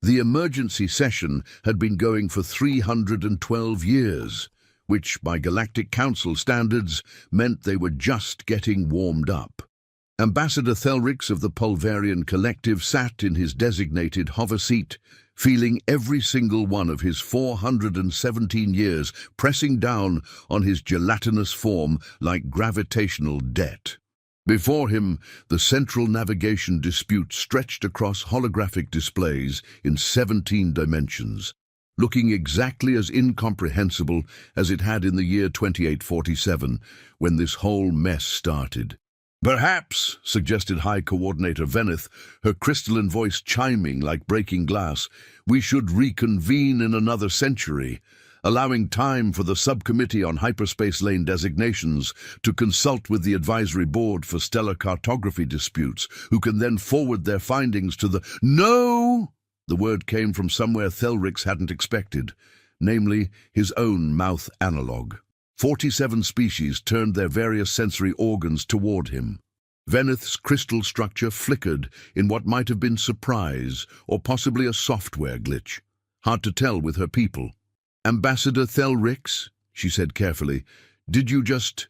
The emergency session had been going for 312 years, which, by Galactic Council standards, meant they were just getting warmed up. Ambassador Thelrix of the Pulverian Collective sat in his designated hover seat, feeling every single one of his 417 years pressing down on his gelatinous form like gravitational debt. Before him, the central navigation dispute stretched across holographic displays in 17 dimensions, looking exactly as incomprehensible as it had in the year 2847, when this whole mess started. "Perhaps," suggested High Coordinator Veneth, her crystalline voice chiming like breaking glass, "we should reconvene in another century, allowing time for the Subcommittee on Hyperspace Lane Designations to consult with the Advisory Board for Stellar Cartography Disputes, who can then forward their findings to the—" "No!" The word came from somewhere Thelrix hadn't expected, namely his own mouth analog. 47 species turned their various sensory organs toward him. Veneth's crystal structure flickered in what might have been surprise or possibly a software glitch. Hard to tell with her people. "Ambassador Thelrix," she said carefully, "did you just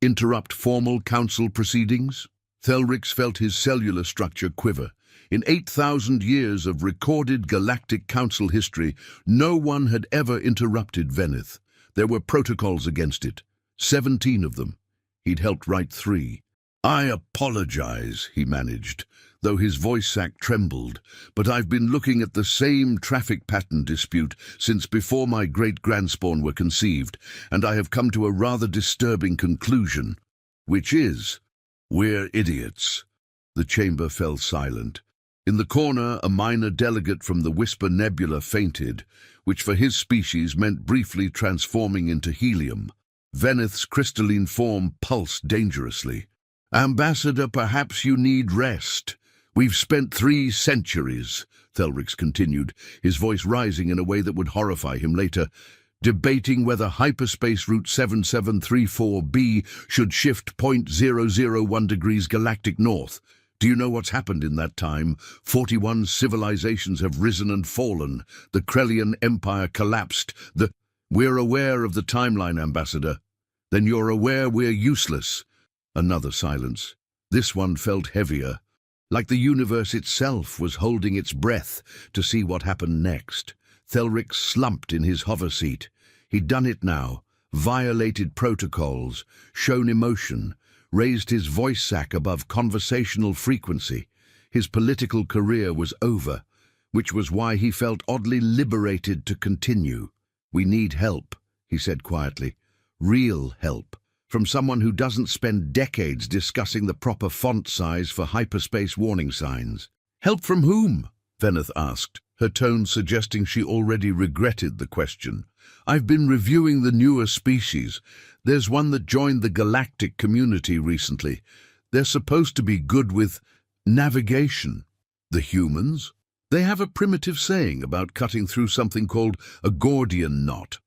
interrupt formal council proceedings?" Thelrix felt his cellular structure quiver. In 8,000 years of recorded Galactic Council history, no one had ever interrupted Veneth. There were protocols against it, 17 of them. He'd helped write 3. "I apologize," he managed, though his voice sac trembled, "but I've been looking at the same traffic pattern dispute since before my great-grandspawn were conceived, and I have come to a rather disturbing conclusion, which is, we're idiots." The chamber fell silent. In the corner, a minor delegate from the Whisper Nebula fainted, which for his species meant briefly transforming into helium. Veneth's crystalline form pulsed dangerously. "Ambassador, perhaps you need rest. We've spent 3 centuries, Thelrix continued, his voice rising in a way that would horrify him later, debating whether hyperspace route 7734B should shift 0.001 degrees galactic north. Do you know what's happened in that time? 41 civilizations have risen and fallen. The Krellian Empire collapsed. We're aware of the timeline, Ambassador. Then you're aware we're useless." Another silence. This one felt heavier, like the universe itself was holding its breath to see what happened next. Thelrix slumped in his hover seat. He'd done it now, violated protocols, shown emotion, raised his voice sac above conversational frequency. His political career was over, which was why he felt oddly liberated to continue. "We need help," he said quietly. "Real help. From someone who doesn't spend decades discussing the proper font size for hyperspace warning signs." "Help from whom?" Veneth asked, her tone suggesting she already regretted the question. "I've been reviewing the newer species. There's one that joined the galactic community recently. They're supposed to be good with navigation." "The humans? They have a primitive saying about cutting through something called a Gordian knot."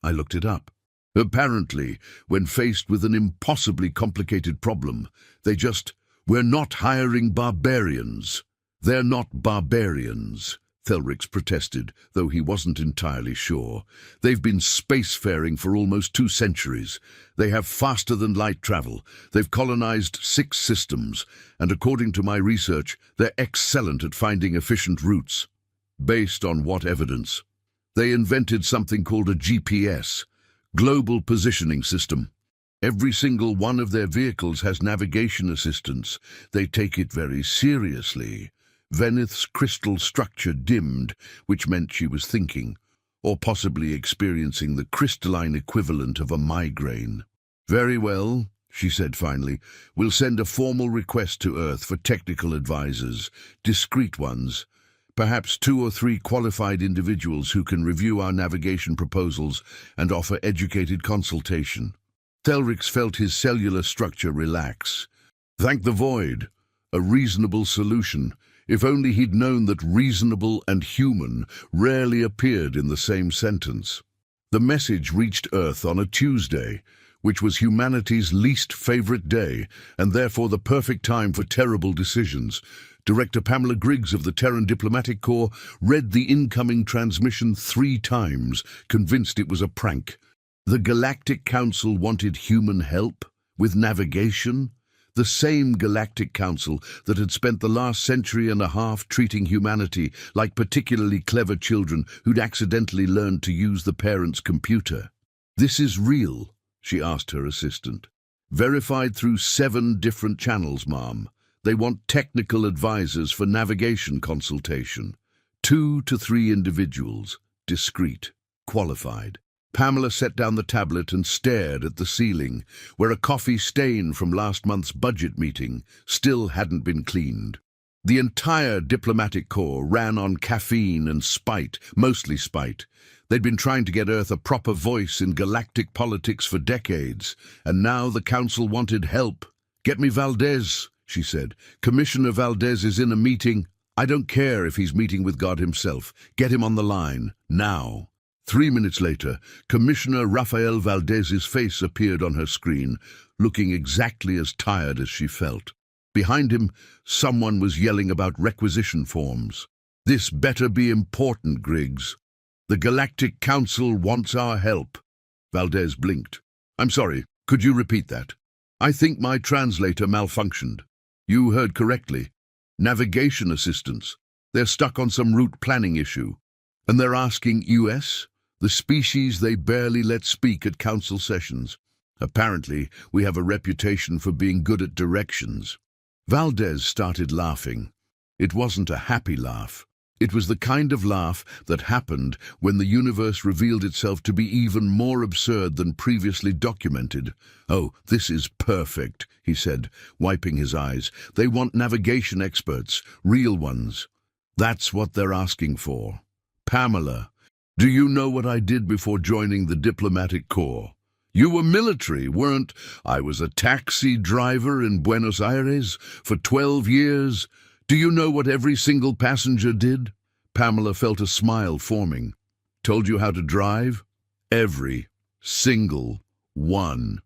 I looked it up. "Apparently, when faced with an impossibly complicated problem, we're not hiring barbarians." "They're not barbarians," Thelrix protested, though he wasn't entirely sure. "They've been spacefaring for almost 2 centuries. They have faster-than-light travel. They've colonized 6 systems, and according to my research, they're excellent at finding efficient routes." "Based on what evidence?" "They invented something called a GPS, Global Positioning System. Every single one of their vehicles has navigation assistance. They take it very seriously." Veneth's crystal structure dimmed, which meant she was thinking, or possibly experiencing the crystalline equivalent of a migraine. "Very well," she said finally. "We'll send a formal request to Earth for technical advisors, discreet ones, perhaps 2 or 3 qualified individuals who can review our navigation proposals and offer educated consultation." Thelrix felt his cellular structure relax. Thank the void. A reasonable solution. If only he'd known that reasonable and human rarely appeared in the same sentence. The message reached Earth on a Tuesday, which was humanity's least favorite day, and therefore the perfect time for terrible decisions. Director Pamela Griggs of the Terran Diplomatic Corps read the incoming transmission 3 times, convinced it was a prank. The Galactic Council wanted human help with navigation? The same Galactic Council that had spent the last century and a half treating humanity like particularly clever children who'd accidentally learned to use the parents' computer. "This is real?" she asked her assistant. "Verified through 7 different channels, ma'am. They want technical advisors for navigation consultation. 2 to 3 individuals, discreet, qualified." Pamela set down the tablet and stared at the ceiling, where a coffee stain from last month's budget meeting still hadn't been cleaned. The entire diplomatic corps ran on caffeine and spite, mostly spite. They'd been trying to get Earth a proper voice in galactic politics for decades, and now the Council wanted help. "Get me Valdez," she said. "Commissioner Valdez is in a meeting. I don't care if he's meeting with God himself. Get him on the line, now." 3 minutes later, Commissioner Rafael Valdez's face appeared on her screen, looking exactly as tired as she felt. Behind him, someone was yelling about requisition forms. "This better be important, Griggs. The Galactic Council wants our help." Valdez blinked. "I'm sorry, could you repeat that?" "I think my translator malfunctioned." "You heard correctly. Navigation assistance. They're stuck on some route planning issue. And they're asking US? The species they barely let speak at council sessions. Apparently, we have a reputation for being good at directions." Valdez started laughing. It wasn't a happy laugh. It was the kind of laugh that happened when the universe revealed itself to be even more absurd than previously documented. "Oh, this is perfect," he said, wiping his eyes. "They want navigation experts, real ones. That's what they're asking for. Pamela, do you know what I did before joining the diplomatic corps? You were military, weren't? I was a taxi driver in Buenos Aires for 12 years. Do you know what every single passenger did?" Pamela felt a smile forming. "Told you how to drive? Every single one.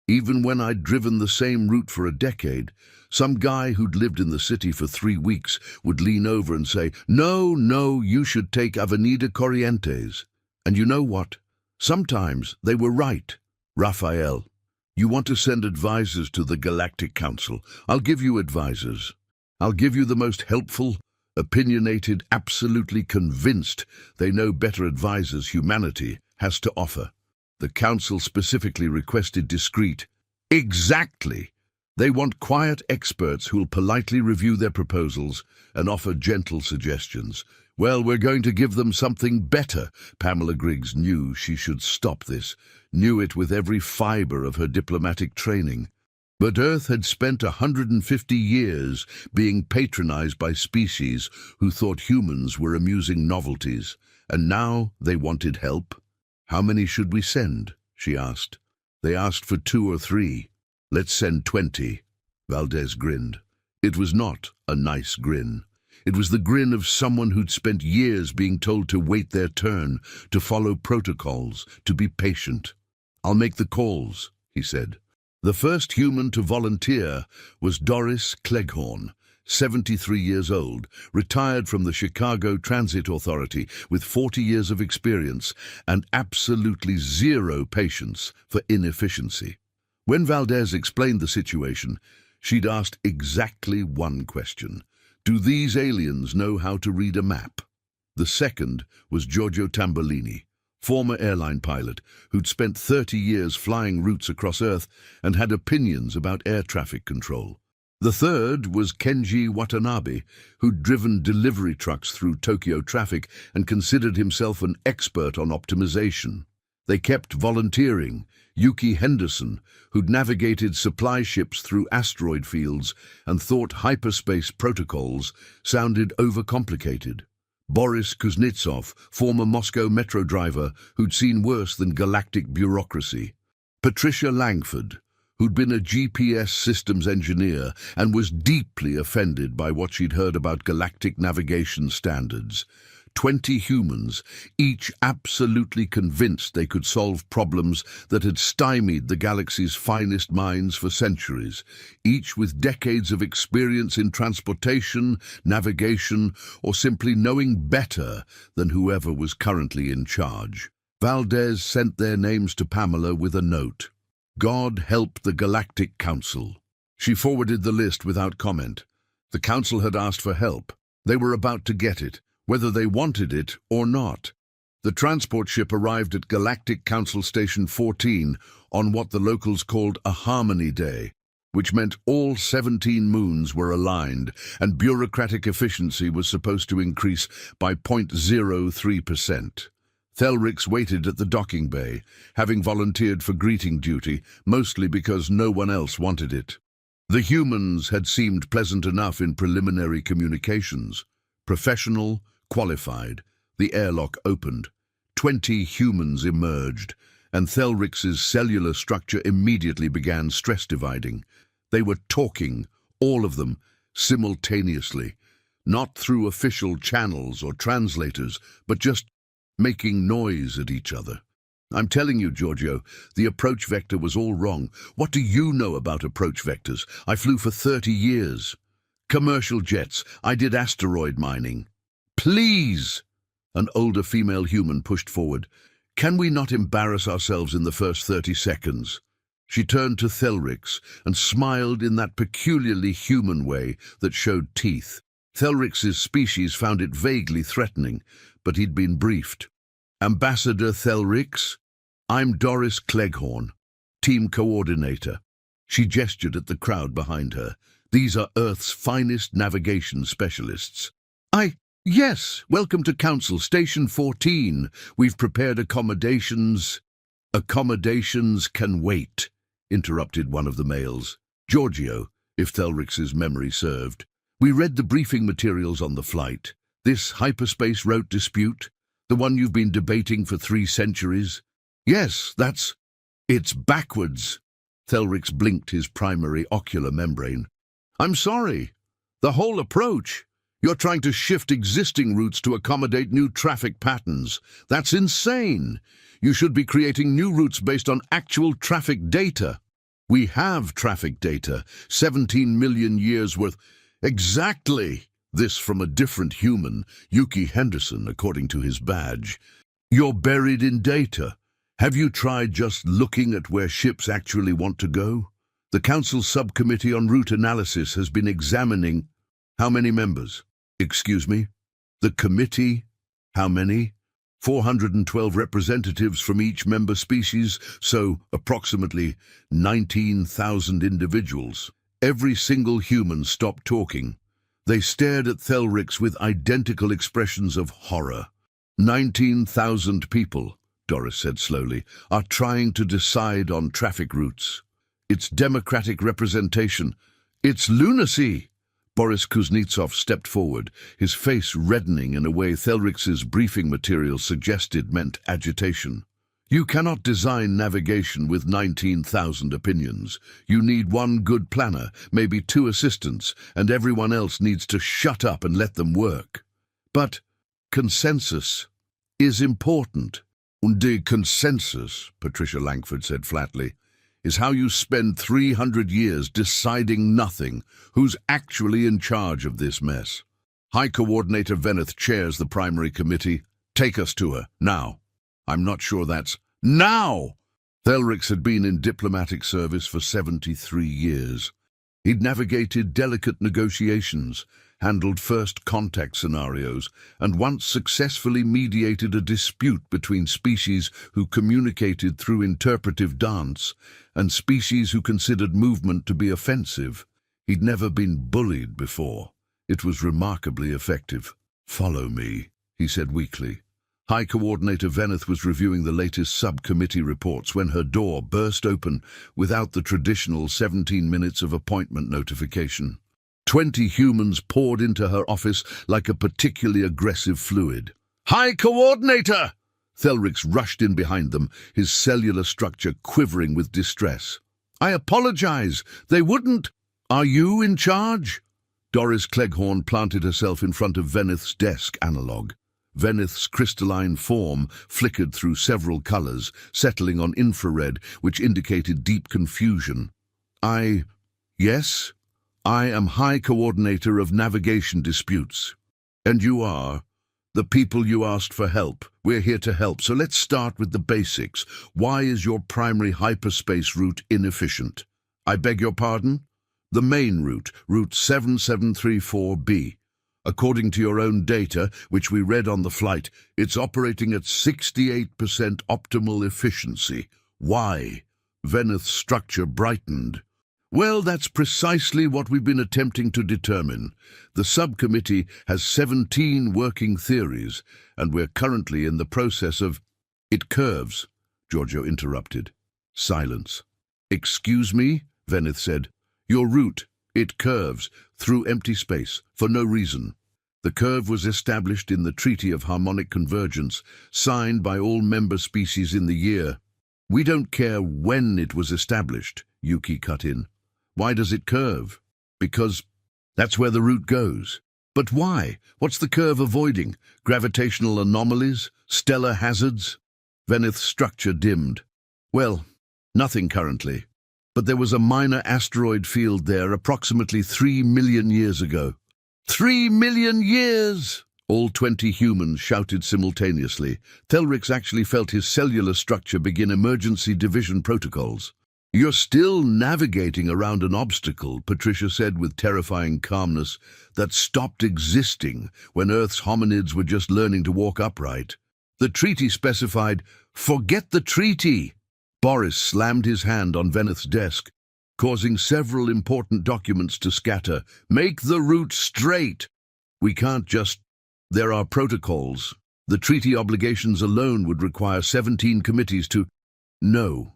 Even when I'd driven the same route for a decade, some guy who'd lived in the city for 3 weeks would lean over and say, 'No, you should take Avenida Corrientes.' And you know what? Sometimes they were right. Rafael, you want to send advisors to the Galactic Council. I'll give you advisors. I'll give you the most helpful, opinionated, absolutely convinced they know better advisors humanity has to offer." The Council specifically requested discreet. Exactly! They want quiet experts who'll politely review their proposals and offer gentle suggestions. Well, we're going to give them something better. Pamela Griggs knew she should stop this, knew it with every fiber of her diplomatic training. But Earth had spent 150 years being patronized by species who thought humans were amusing novelties, and now they wanted help. "How many should we send?" she asked. They asked for 2 or 3. "Let's send 20. Valdez grinned. It was not a nice grin. It was the grin of someone who'd spent years being told to wait their turn, to follow protocols, to be patient. "I'll make the calls," he said. The first human to volunteer was Doris Cleghorn, 73 years old, retired from the Chicago Transit Authority with 40 years of experience and absolutely zero patience for inefficiency. When Valdez explained the situation, she'd asked exactly one question. Do these aliens know how to read a map? The second was Giorgio Tambolini, former airline pilot who'd spent 30 years flying routes across Earth and had opinions about air traffic control. The third was Kenji Watanabe, who'd driven delivery trucks through Tokyo traffic and considered himself an expert on optimization. They kept volunteering. Yuki Henderson, who'd navigated supply ships through asteroid fields and thought hyperspace protocols sounded overcomplicated. Boris Kuznetsov, former Moscow metro driver who'd seen worse than galactic bureaucracy. Patricia Langford, who'd been a GPS systems engineer and was deeply offended by what she'd heard about galactic navigation standards. 20 humans, each absolutely convinced they could solve problems that had stymied the galaxy's finest minds for centuries, each with decades of experience in transportation, navigation, or simply knowing better than whoever was currently in charge. Valdez sent their names to Pamela with a note. God help the Galactic Council. She forwarded the list without comment. The Council had asked for help. They were about to get it, whether they wanted it or not. The transport ship arrived at Galactic Council Station 14 on what the locals called a Harmony Day, which meant all 17 moons were aligned and bureaucratic efficiency was supposed to increase by 0.03%. Thelrix waited at the docking bay, having volunteered for greeting duty, mostly because no one else wanted it. The humans had seemed pleasant enough in preliminary communications. Professional, qualified. The airlock opened. 20 humans emerged, and Thelrix's cellular structure immediately began stress dividing. They were talking, all of them, simultaneously, not through official channels or translators, but just making noise at each other. I'm telling you, Giorgio, the approach vector was all wrong. What do you know about approach vectors? I flew for 30 years. Commercial jets. I did asteroid mining. Please! An older female human pushed forward. Can we not embarrass ourselves in the first 30 seconds? She turned to Thelrix and smiled in that peculiarly human way that showed teeth. Thelrix's species found it vaguely threatening, but he'd been briefed. Ambassador Thelrix, I'm Doris Cleghorn, team coordinator. She gestured at the crowd behind her. These are Earth's finest navigation specialists. Yes, welcome to Council Station 14. We've prepared accommodations. Accommodations can wait, interrupted one of the males. Giorgio, if Thelrix's memory served. We read the briefing materials on the flight. This hyperspace route dispute, the one you've been debating for 3 centuries? Yes, it's backwards. Thelrix blinked his primary ocular membrane. I'm sorry. The whole approach. You're trying to shift existing routes to accommodate new traffic patterns. That's insane. You should be creating new routes based on actual traffic data. We have traffic data, 17 million years worth. Exactly. This from a different human, Yuki Henderson, according to his badge. You're buried in data. Have you tried just looking at where ships actually want to go? The Council Subcommittee on Route Analysis has been examining... How many members? Excuse me? The committee? How many? 412 representatives from each member species, so approximately 19,000 individuals. Every single human stopped talking. They stared at Thelrix with identical expressions of horror. 19,000 people, Doris said slowly, are trying to decide on traffic routes. It's democratic representation. It's lunacy! Boris Kuznetsov stepped forward, his face reddening in a way Thelrix's briefing material suggested meant agitation. You cannot design navigation with 19,000 opinions. You need one good planner, maybe 2 assistants, and everyone else needs to shut up and let them work. But consensus is important. Und the consensus, Patricia Langford said flatly, is how you spend 300 years deciding nothing. Who's actually in charge of this mess? High Coordinator Veneth chairs the primary committee. Take us to her, now. I'm not sure that's... Now! Thelrix had been in diplomatic service for 73 years. He'd navigated delicate negotiations, handled first contact scenarios, and once successfully mediated a dispute between species who communicated through interpretive dance and species who considered movement to be offensive. He'd never been bullied before. It was remarkably effective. Follow me, he said weakly. High Coordinator Veneth was reviewing the latest subcommittee reports when her door burst open without the traditional 17 minutes of appointment notification. 20 humans poured into her office like a particularly aggressive fluid. High Coordinator! Thelrix rushed in behind them, his cellular structure quivering with distress. I apologize. They wouldn't. Are you in charge? Doris Cleghorn planted herself in front of Veneth's desk analog. Veneth's crystalline form flickered through several colors, settling on infrared, which indicated deep confusion. Yes, I am High Coordinator of Navigation Disputes. And you are? The people you asked for help. We're here to help, so let's start with the basics. Why is your primary hyperspace route inefficient? I beg your pardon? The main route, Route 7734B. According to your own data, which we read on the flight, it's operating at 68% optimal efficiency. Why? Veneth's structure brightened. Well, that's precisely what we've been attempting to determine. The subcommittee has 17 working theories, and we're currently in the process of— It curves, Giorgio interrupted. Silence. Excuse me, Veneth said. Your route, it curves, through empty space, for no reason. The curve was established in the Treaty of Harmonic Convergence, signed by all member species in the year. We don't care when it was established, Yuki cut in. Why does it curve? Because that's where the route goes. But why? What's the curve avoiding? Gravitational anomalies? Stellar hazards? Veneth's structure dimmed. Well, nothing currently. But there was a minor asteroid field there approximately 3 million years ago. 3 million years! All 20 humans shouted simultaneously. Thelrix actually felt his cellular structure begin emergency division protocols. You're still navigating around an obstacle, Patricia said with terrifying calmness, that stopped existing when Earth's hominids were just learning to walk upright. The treaty specified, forget the treaty! Boris slammed his hand on Veneth's desk, causing several important documents to scatter. Make the route straight! We can't just— There are protocols. The treaty obligations alone would require 17 committees to— No.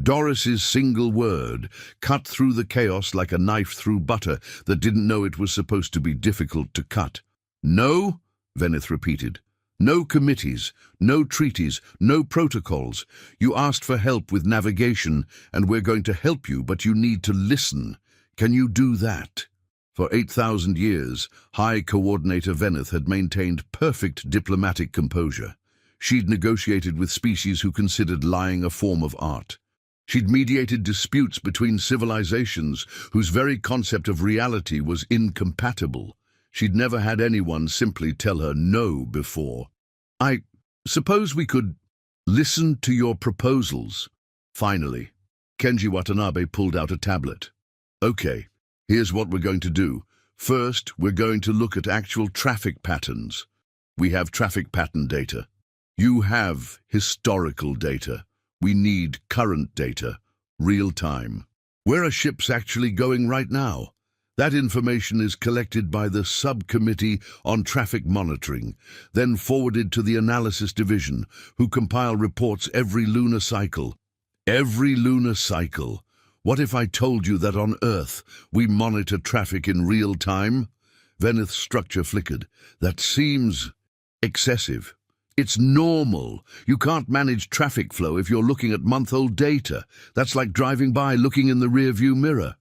Doris's single word cut through the chaos like a knife through butter that didn't know it was supposed to be difficult to cut. No, Veneth repeated. No committees, no treaties, no protocols. You asked for help with navigation, and we're going to help you, but you need to listen. Can you do that? For 8,000 years, High Coordinator Veneth had maintained perfect diplomatic composure. She'd negotiated with species who considered lying a form of art. She'd mediated disputes between civilizations whose very concept of reality was incompatible. She'd never had anyone simply tell her no before. I suppose we could listen to your proposals. Finally, Kenji Watanabe pulled out a tablet. Okay, here's what we're going to do. First, we're going to look at actual traffic patterns. We have traffic pattern data. You have historical data. We need current data, real time. Where are ships actually going right now? That information is collected by the Subcommittee on Traffic Monitoring, then forwarded to the Analysis Division, who compile reports every lunar cycle. Every lunar cycle. What if I told you that on Earth we monitor traffic in real time? Veneth's structure flickered. That seems excessive. It's normal. You can't manage traffic flow if you're looking at month-old data. That's like driving by looking in the rear-view mirror.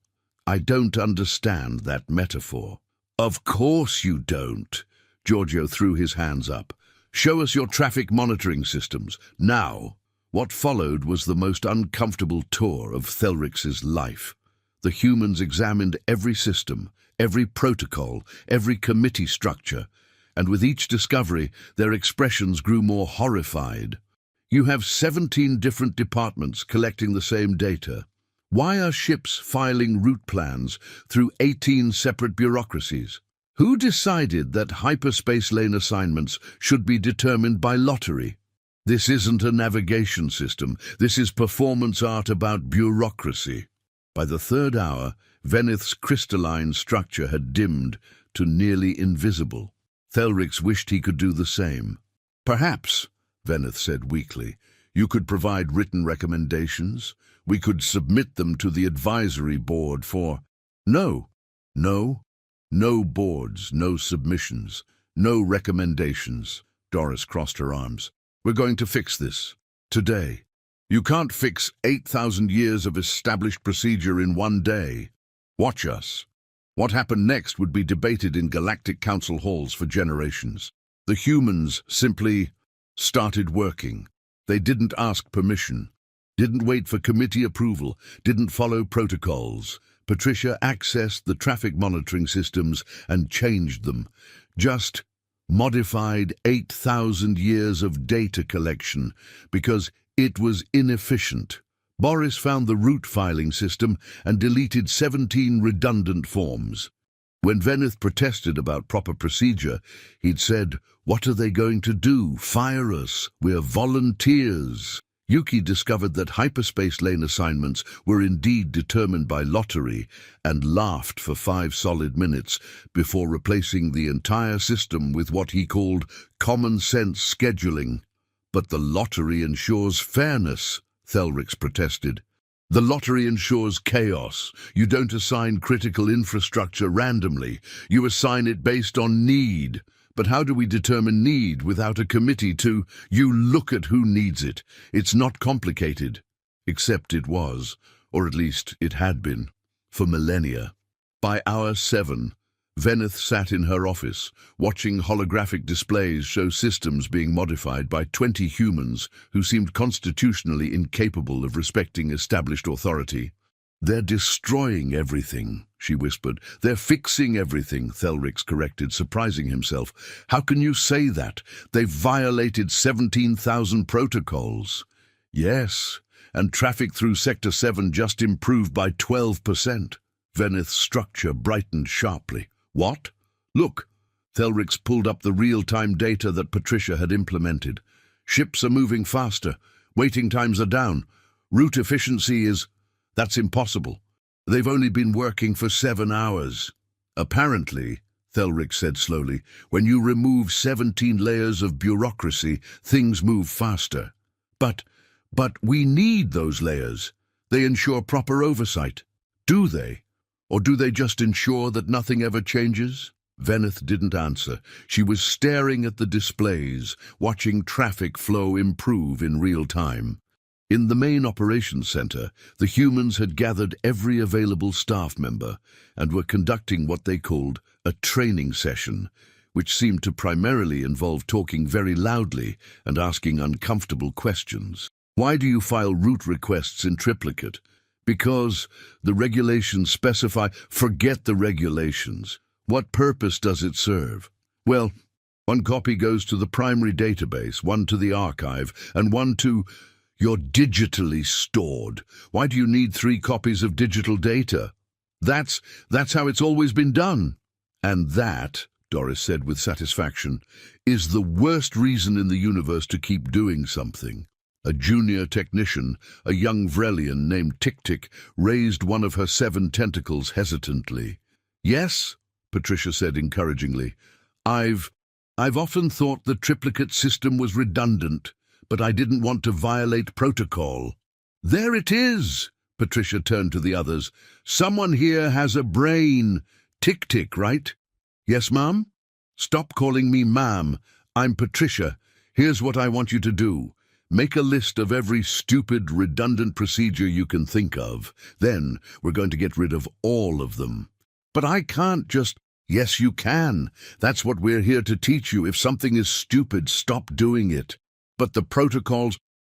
I don't understand that metaphor. Of course you don't. Giorgio threw his hands up. Show us your traffic monitoring systems, now. What followed was the most uncomfortable tour of Thelrix's life. The humans examined every system, every protocol, every committee structure, and with each discovery, their expressions grew more horrified. You have 17 different departments collecting the same data. Why are ships filing route plans through 18 separate bureaucracies? Who decided that hyperspace lane assignments should be determined by lottery? This isn't a navigation system. This is performance art about bureaucracy. By the third hour, Veneth's crystalline structure had dimmed to nearly invisible. Thelrix wished he could do the same. Perhaps, Veneth said weakly, you could provide written recommendations. We could submit them to the advisory board for— No boards, no submissions, no recommendations. Doris crossed her arms. We're going to fix this. Today. You can't fix 8,000 years of established procedure in one day. Watch us. What happened next would be debated in Galactic Council halls for generations. The humans simply started working. They didn't ask permission, didn't wait for committee approval, didn't follow protocols. Patricia accessed the traffic monitoring systems and changed them. Just modified 8,000 years of data collection because it was inefficient. Boris found the route filing system and deleted 17 redundant forms. When Veneth protested about proper procedure, he'd said, "What are they going to do? Fire us? We're volunteers." Yuki discovered that hyperspace lane assignments were indeed determined by lottery and laughed for 5 solid minutes before replacing the entire system with what he called common sense scheduling. "But the lottery ensures fairness," Thelrix protested. "The lottery ensures chaos. You don't assign critical infrastructure randomly. You assign it based on need. But how do we determine need without a committee to, you look at who needs it? It's not complicated." Except it was, or at least it had been, for millennia. By hour 7, Veneth sat in her office, watching holographic displays show systems being modified by 20 humans who seemed constitutionally incapable of respecting established authority. "They're destroying everything," she whispered. "They're fixing everything," Thelrix corrected, surprising himself. "How can you say that? They've violated 17,000 protocols." "Yes, and traffic through Sector 7 just improved by 12%. Veneth's structure brightened sharply. "What? Look." Thelrix pulled up the real-time data that Patricia had implemented. "Ships are moving faster. Waiting times are down. Route efficiency is... That's impossible. They've only been working for 7 hours. Apparently," Thelrix said slowly, "when you remove 17 layers of bureaucracy, things move faster. But we need those layers. They ensure proper oversight. Do they? Or do they just ensure that nothing ever changes?" Veneth didn't answer. She was staring at the displays, watching traffic flow improve in real time. In the main operations center, the humans had gathered every available staff member and were conducting what they called a training session, which seemed to primarily involve talking very loudly and asking uncomfortable questions. "Why do you file route requests in triplicate?" "Because the regulations specify..." "Forget the regulations. What purpose does it serve?" "Well, one copy goes to the primary database, one to the archive, and one to..." "You're digitally stored. Why do you need 3 copies of digital data?" That's how it's always been done." "And that," Doris said with satisfaction, "is the worst reason in the universe to keep doing something." A junior technician, a young Vrelian named Tick-Tick, raised one of her 7 tentacles hesitantly. "Yes," Patricia said encouragingly. I've often thought the triplicate system was redundant, but I didn't want to violate protocol." "There it is!" Patricia turned to the others. "Someone here has a brain. Tick-Tick, right?" "Yes, ma'am?" "Stop calling me ma'am. I'm Patricia. Here's what I want you to do. Make a list of every stupid, redundant procedure you can think of. Then we're going to get rid of all of them." "But I can't just..." "Yes, you can. That's what we're here to teach you. If something is stupid, stop doing it." "But the protocols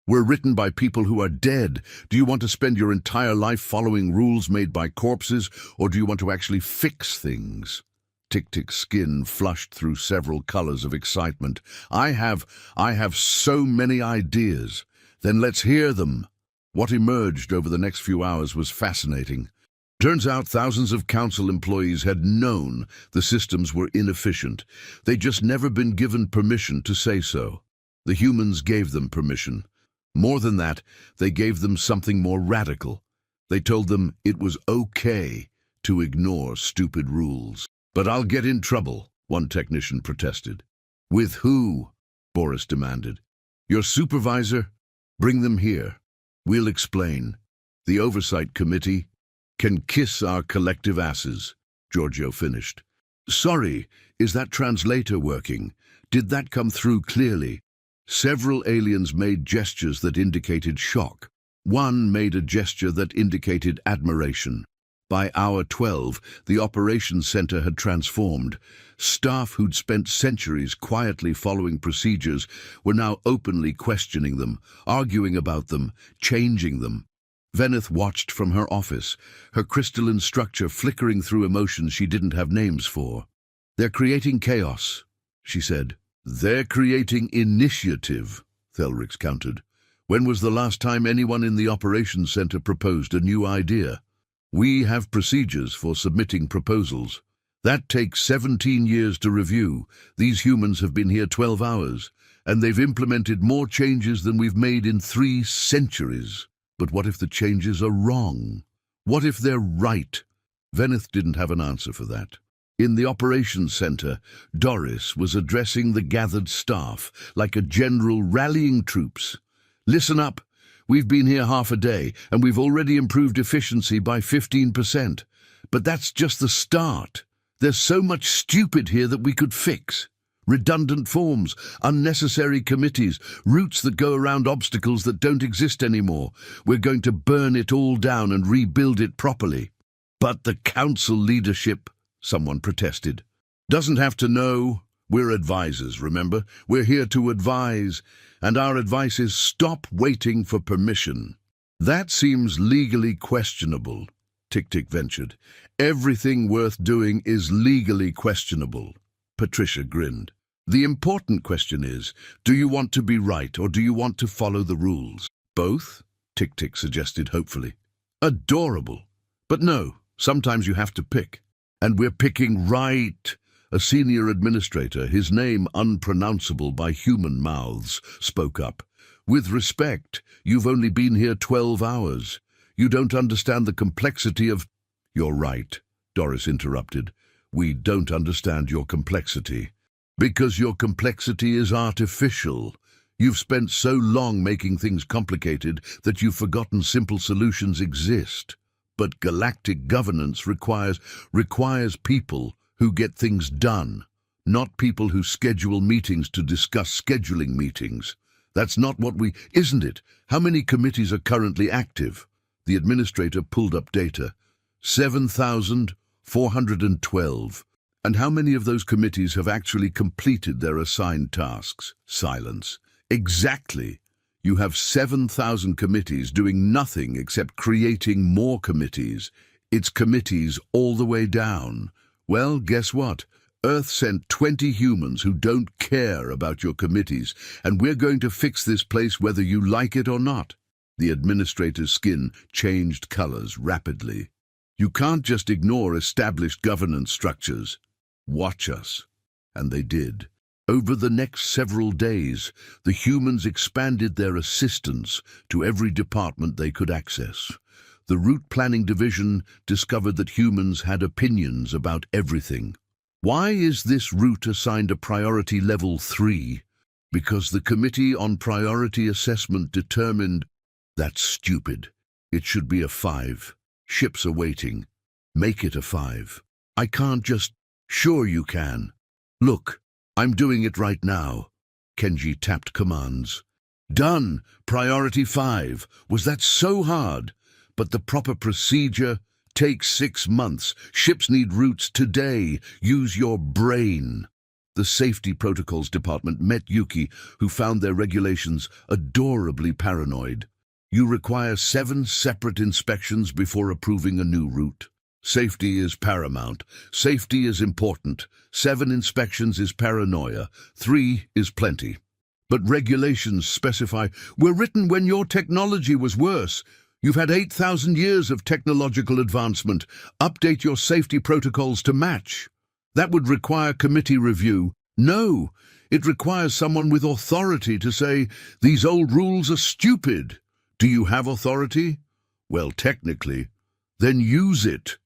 were written by people who are dead. Do you want to spend your entire life following rules made by corpses, or do you want to actually fix things?" Tick-Tick's skin flushed through several colors of excitement. I have so many ideas." "Then let's hear them." What emerged over the next few hours was fascinating. Turns out thousands of council employees had known the systems were inefficient. They'd just never been given permission to say so. The humans gave them permission. More than that, they gave them something more radical. They told them it was okay to ignore stupid rules. "But I'll get in trouble," one technician protested. "With who?" Boris demanded. "Your supervisor? Bring them here. We'll explain. The oversight committee can kiss our collective asses," Giorgio finished. "Sorry, is that translator working? Did that come through clearly?" Several aliens made gestures that indicated shock. One made a gesture that indicated admiration. By hour 12, the operations center had transformed. Staff who'd spent centuries quietly following procedures were now openly questioning them, arguing about them, changing them. Veneth watched from her office, her crystalline structure flickering through emotions she didn't have names for. "They're creating chaos," she said. "They're creating initiative," Thelrix countered. "When was the last time anyone in the operations center proposed a new idea? We have procedures for submitting proposals. That takes 17 years to review. These humans have been here 12 hours, and they've implemented more changes than we've made in 3 centuries. But what if the changes are wrong? What if they're right?" Veneth didn't have an answer for that. In the operations center, Doris was addressing the gathered staff like a general rallying troops. "Listen up. We've been here half a day, and we've already improved efficiency by 15%. But that's just the start. There's so much stupid here that we could fix. Redundant forms, unnecessary committees, routes that go around obstacles that don't exist anymore. We're going to burn it all down and rebuild it properly." "But the council leadership," someone protested, "doesn't have to know. We're advisors, remember? We're here to advise, and our advice is stop waiting for permission." "That seems legally questionable," Tick-Tick ventured. "Everything worth doing is legally questionable." Patricia grinned. "The important question is, do you want to be right or do you want to follow the rules?" "Both," Tick-Tick suggested hopefully. "Adorable. But no, sometimes you have to pick. And we're picking right." A senior administrator, his name unpronounceable by human mouths, spoke up. "With respect, you've only been here 12 hours. You don't understand the complexity of—" "You're right," Doris interrupted. "We don't understand your complexity. Because your complexity is artificial. You've spent so long making things complicated that you've forgotten simple solutions exist. But galactic governance requires people who get things done, not people who schedule meetings to discuss scheduling meetings. That's not what isn't it? How many committees are currently active?" The administrator pulled up data. 7,412. "And how many of those committees have actually completed their assigned tasks?" Silence. "Exactly. You have 7,000 committees doing nothing except creating more committees. It's committees all the way down. Well, guess what? Earth sent 20 humans who don't care about your committees, and we're going to fix this place whether you like it or not." The administrator's skin changed colors rapidly. "You can't just ignore established governance structures. Watch us." And they did. Over the next several days, the humans expanded their assistance to every department they could access. The Route Planning Division discovered that humans had opinions about everything. "Why is this route assigned a priority level 3? "Because the Committee on Priority Assessment determined—" "That's stupid. It should be a 5. Ships are waiting. Make it a 5. "I can't just—" "Sure you can. Look, I'm doing it right now." Kenji tapped commands. "Done. Priority 5. Was that so hard? But the proper procedure takes 6 months. Ships need routes today. Use your brain." The Safety Protocols Department met Yuki, who found their regulations adorably paranoid. "You require 7 separate inspections before approving a new route. Safety is paramount. Safety is important. 7 inspections is paranoia. 3 is plenty." "But regulations specify—" "Were written when your technology was worse. You've had 8,000 years of technological advancement. Update your safety protocols to match." "That would require committee review." "No, it requires someone with authority to say, these old rules are stupid." "Do you have authority?" "Well, technically." "Then use it."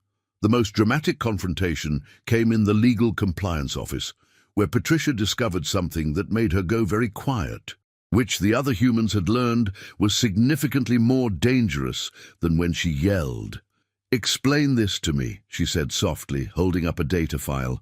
The most dramatic confrontation came in the Legal Compliance Office, where Patricia discovered something that made her go very quiet, which the other humans had learned was significantly more dangerous than when she yelled. "Explain this to me," she said softly, holding up a data file.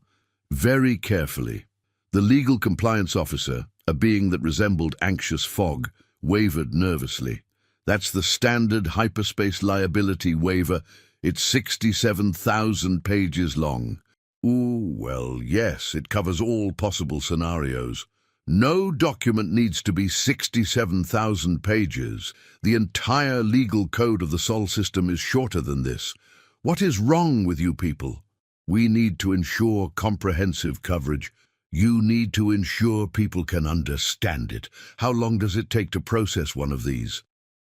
"Very carefully." The Legal Compliance Officer, a being that resembled anxious fog, wavered nervously. "That's the standard hyperspace liability waiver. It's 67,000 pages long. Ooh, well, yes, it covers all possible scenarios. No document needs to be 67,000 pages. The entire legal code of the Sol system is shorter than this. What is wrong with you people? We need to ensure comprehensive coverage. You need to ensure people can understand it. How long does it take to process one of these?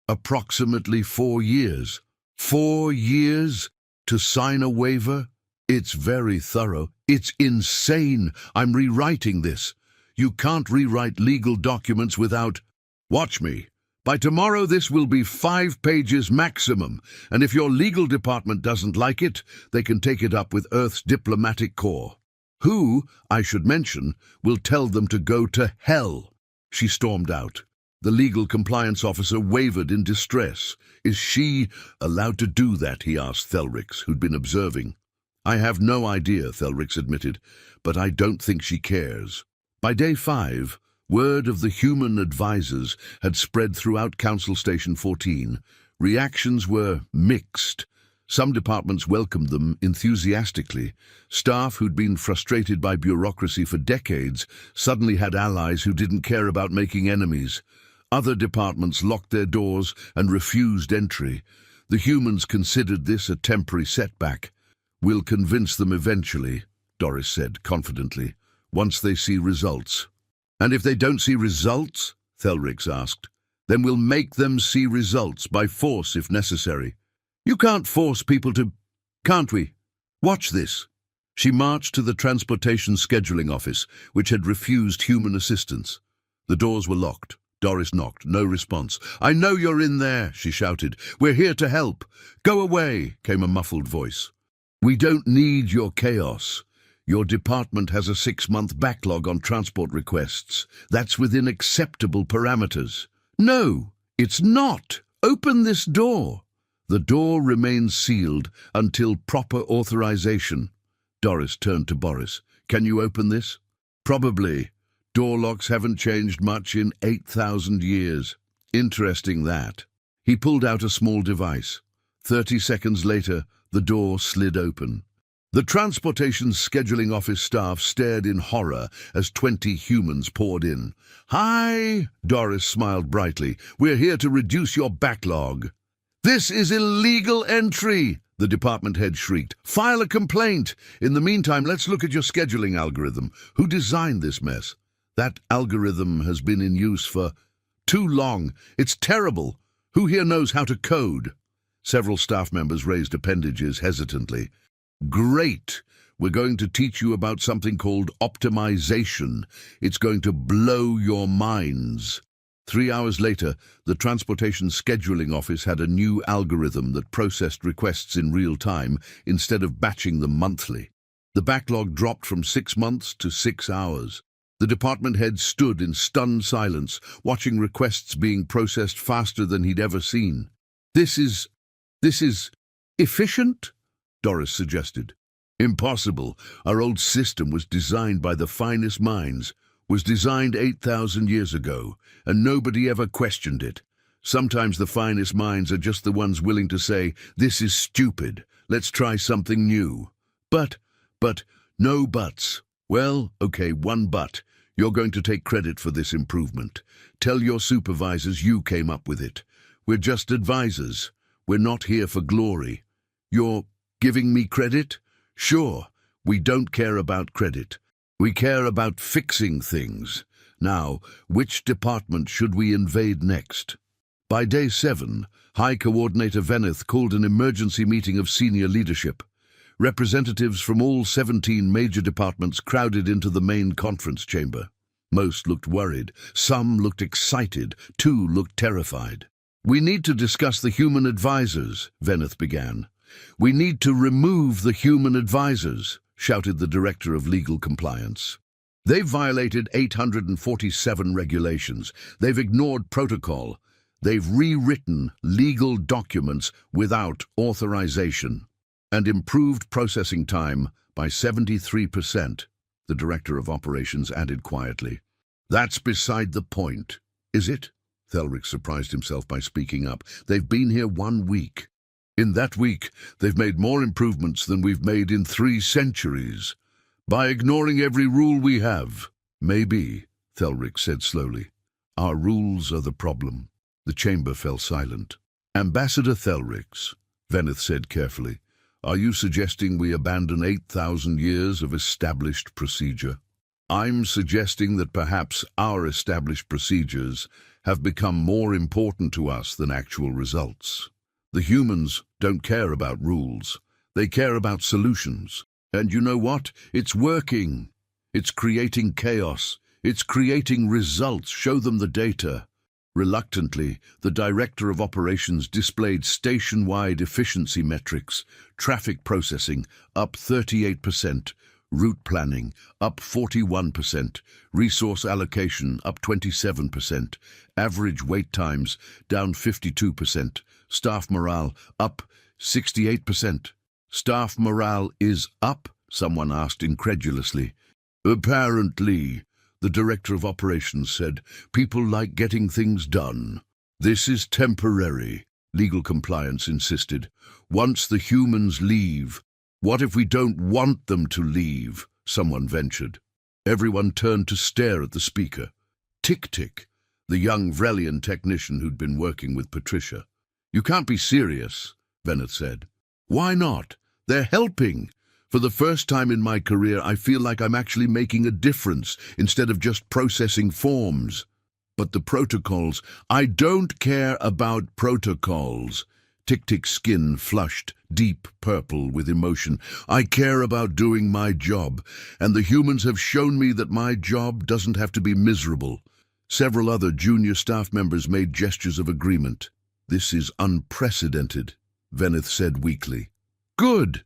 Approximately 4 years. 4 years to sign a waiver? It's very thorough. It's insane. I'm rewriting this. You can't rewrite legal documents without... Watch me. By tomorrow this will be 5 pages maximum, and if your legal department doesn't like it, they can take it up with Earth's diplomatic corps. Who, I should mention, will tell them to go to hell. She stormed out. The legal compliance officer wavered in distress. Is she allowed to do that, he asked Thelrix, who'd been observing. I have no idea, Thelrix admitted, but I don't think she cares. By day 5, word of the human advisors had spread throughout Council Station 14. Reactions were mixed. Some departments welcomed them enthusiastically. Staff who'd been frustrated by bureaucracy for decades suddenly had allies who didn't care about making enemies. Other departments locked their doors and refused entry. The humans considered this a temporary setback. We'll convince them eventually, Doris said confidently, once they see results. And if they don't see results, Thelrix asked, then we'll make them see results by force if necessary. You can't force people to, can't we? Watch this. She marched to the transportation scheduling office, which had refused human assistance. The doors were locked. Doris knocked. No response. I know you're in there, she shouted. We're here to help. Go away, came a muffled voice. We don't need your chaos. Your department has a 6-month backlog on transport requests. That's within acceptable parameters. No, it's not. Open this door. The door remains sealed until proper authorization. Doris turned to Boris. Can you open this? Probably. Door locks haven't changed much in 8,000 years. Interesting that. He pulled out a small device. 30 seconds later, the door slid open. The transportation scheduling office staff stared in horror as 20 humans poured in. Hi, Doris smiled brightly. We're here to reduce your backlog. This is illegal entry, the department head shrieked. File a complaint. In the meantime, let's look at your scheduling algorithm. Who designed this mess? That algorithm has been in use for too long. It's terrible. Who here knows how to code? Several staff members raised appendages hesitantly. Great. We're going to teach you about something called optimization. It's going to blow your minds. 3 hours later, the Transportation Scheduling Office had a new algorithm that processed requests in real time instead of batching them monthly. The backlog dropped from 6 months to 6 hours. The department head stood in stunned silence, watching requests being processed faster than he'd ever seen. This is efficient? Doris suggested. Impossible. Our old system was designed by the finest minds, was designed 8,000 years ago, and nobody ever questioned it. Sometimes the finest minds are just the ones willing to say, this is stupid, let's try something new. But, no buts. Well, okay, one but. You're going to take credit for this improvement. Tell your supervisors you came up with it. We're just advisors. We're not here for glory. You're giving me credit? Sure, we don't care about credit. We care about fixing things. Now, which department should we invade next? By day 7, High Coordinator Veneth called an emergency meeting of senior leadership. Representatives from all 17 major departments crowded into the main conference chamber. Most looked worried, some looked excited, 2 looked terrified. We need to discuss the human advisors, Veneth began. We need to remove the human advisors, shouted the Director of Legal Compliance. They've violated 847 regulations. They've ignored protocol. They've rewritten legal documents without authorization and improved processing time by 73%, the Director of Operations added quietly. That's beside the point, is it? Thelrix surprised himself by speaking up. They've been here 1 week. In that week, they've made more improvements than we've made in 3 centuries. By ignoring every rule we have. Maybe, Thelric said slowly. Our rules are the problem. The chamber fell silent. Ambassador Thelrix, Veneth said carefully, are you suggesting we abandon 8,000 years of established procedure? I'm suggesting that perhaps our established procedures have become more important to us than actual results. The humans don't care about rules. They care about solutions. And you know what? It's working. It's creating chaos. It's creating results. Show them the data. Reluctantly, the director of operations displayed station-wide efficiency metrics, traffic processing up 38%, route planning up 41%, resource allocation up 27%, average wait times down 52%, staff morale up 68%. Staff morale is up? Someone asked incredulously. Apparently, the director of operations said, people like getting things done. This is temporary, legal compliance insisted. Once the humans leave, what if we don't want them to leave? Someone ventured. Everyone turned to stare at the speaker. Tick-Tick, the young Vrelian technician who'd been working with Patricia. You can't be serious, Veneth said. Why not? They're helping. For the first time in my career, I feel like I'm actually making a difference instead of just processing forms. But the protocols, I don't care about protocols. Tick-Tick's skin flushed deep purple with emotion. I care about doing my job, and the humans have shown me that my job doesn't have to be miserable. Several other junior staff members made gestures of agreement. This is unprecedented, Veneth said weakly. Good,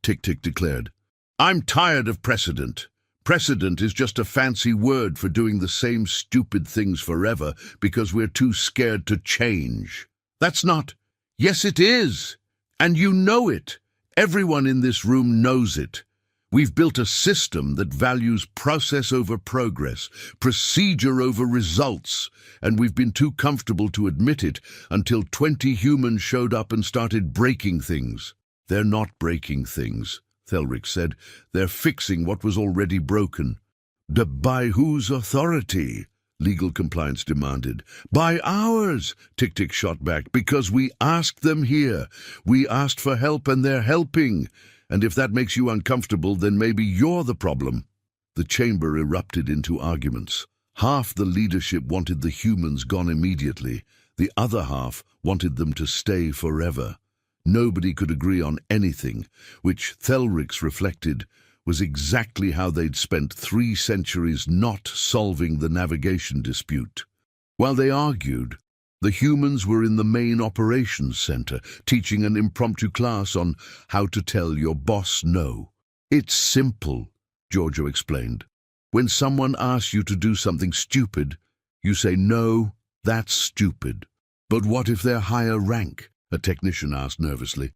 Tick-Tick declared. I'm tired of precedent. Precedent is just a fancy word for doing the same stupid things forever because we're too scared to change. That's not. Yes, it is. And you know it. Everyone in this room knows it. We've built a system that values process over progress, procedure over results, and we've been too comfortable to admit it until 20 humans showed up and started breaking things. They're not breaking things, Thelric said. They're fixing what was already broken. By whose authority? Legal compliance demanded. By ours, Tick-Tick shot back, because we asked them here. We asked for help and they're helping. And if that makes you uncomfortable, then maybe you're the problem. The chamber erupted into arguments. Half the leadership wanted the humans gone immediately. The other half wanted them to stay forever. Nobody could agree on anything, which Thelrix reflected was exactly how they'd spent 3 centuries not solving the navigation dispute. While they argued, the humans were in the main operations center, teaching an impromptu class on how to tell your boss no. It's simple, Giorgio explained. When someone asks you to do something stupid, you say, no, that's stupid. But what if they're higher rank? A technician asked nervously.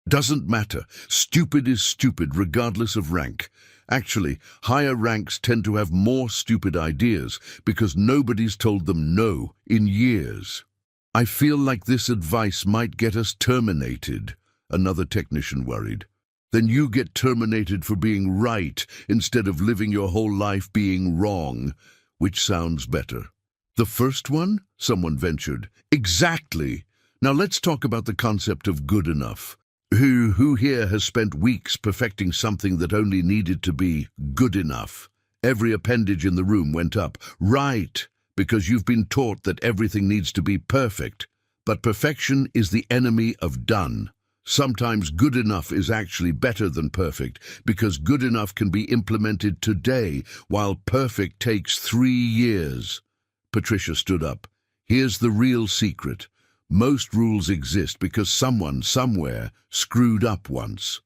Doesn't matter. Stupid is stupid, regardless of rank. Actually, higher ranks tend to have more stupid ideas because nobody's told them no in years. I feel like this advice might get us terminated, another technician worried. Then you get terminated for being right instead of living your whole life being wrong. Which sounds better? The first one? Someone ventured. Exactly. Now let's talk about the concept of good enough. Who here has spent weeks perfecting something that only needed to be good enough? Every appendage in the room went up. Right, because you've been taught that everything needs to be perfect. But perfection is the enemy of done. Sometimes good enough is actually better than perfect, because good enough can be implemented today, while perfect takes 3 years. Patricia stood up. Here's the real secret. Most rules exist because someone, somewhere, screwed up once.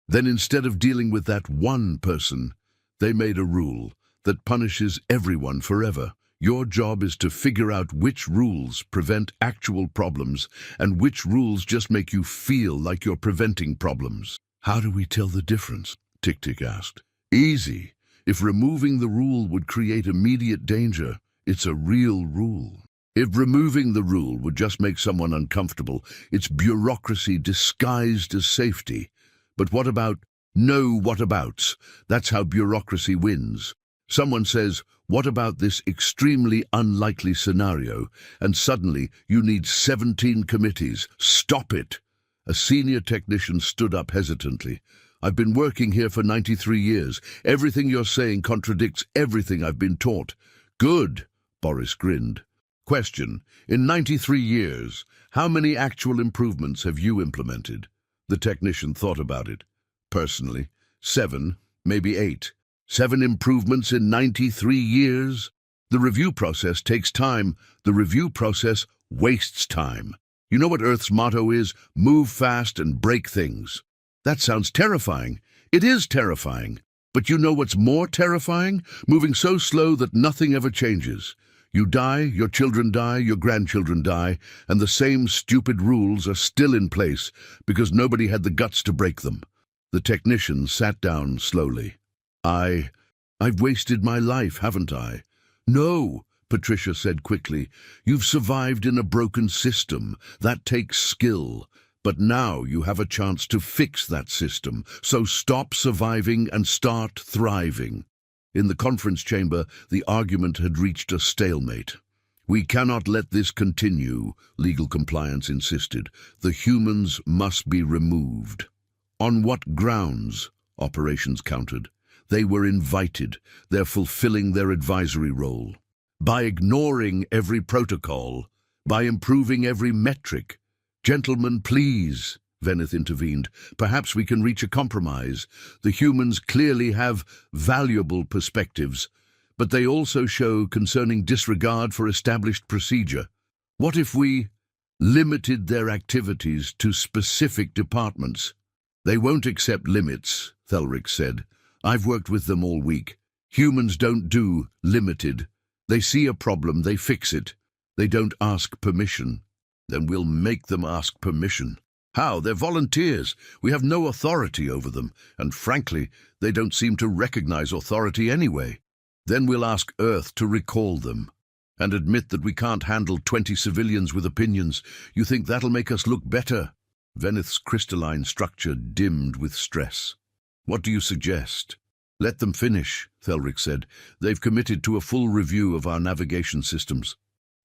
Then instead of dealing with that one person, they made a rule that punishes everyone forever. Your job is to figure out which rules prevent actual problems and which rules just make you feel like you're preventing problems. How do we tell the difference? Tick-Tick asked. Easy. If removing the rule would create immediate danger, it's a real rule. If removing the rule would just make someone uncomfortable, it's bureaucracy disguised as safety. But what about no whatabouts? That's how bureaucracy wins. Someone says, what about this extremely unlikely scenario? And suddenly you need 17 committees. Stop it! A senior technician stood up hesitantly. I've been working here for 93 years. Everything you're saying contradicts everything I've been taught. Good, Boris grinned. Question, in 93 years, how many actual improvements have you implemented? The technician thought about it. Personally, 7, maybe 8. 7 improvements in 93 years? The review process takes time. The review process wastes time. You know what Earth's motto is? Move fast and break things. That sounds terrifying. It is terrifying. But you know what's more terrifying? Moving so slow that nothing ever changes. You die, your children die, your grandchildren die, and the same stupid rules are still in place because nobody had the guts to break them. The technician sat down slowly. I've wasted my life, haven't I? No, Patricia said quickly. You've survived in a broken system. That takes skill. But now you have a chance to fix that system. So stop surviving and start thriving. In the conference chamber, the argument had reached a stalemate. We cannot let this continue, legal compliance insisted. The humans must be removed. On what grounds? Operations countered. They were invited. They're fulfilling their advisory role. By ignoring every protocol, by improving every metric. Gentlemen, please, Veneth intervened. Perhaps we can reach a compromise. The humans clearly have valuable perspectives, but they also show concerning disregard for established procedure. What if we limited their activities to specific departments? They won't accept limits, Thelric said. I've worked with them all week. Humans don't do limited. They see a problem, they fix it. They don't ask permission. Then we'll make them ask permission. How? They're volunteers. We have no authority over them, and frankly, they don't seem to recognize authority anyway. Then we'll ask Earth to recall them, and admit that we can't handle 20 civilians with opinions. You think that'll make us look better? Veneth's crystalline structure dimmed with stress. What do you suggest? Let them finish, Thelric said. They've committed to a full review of our navigation systems.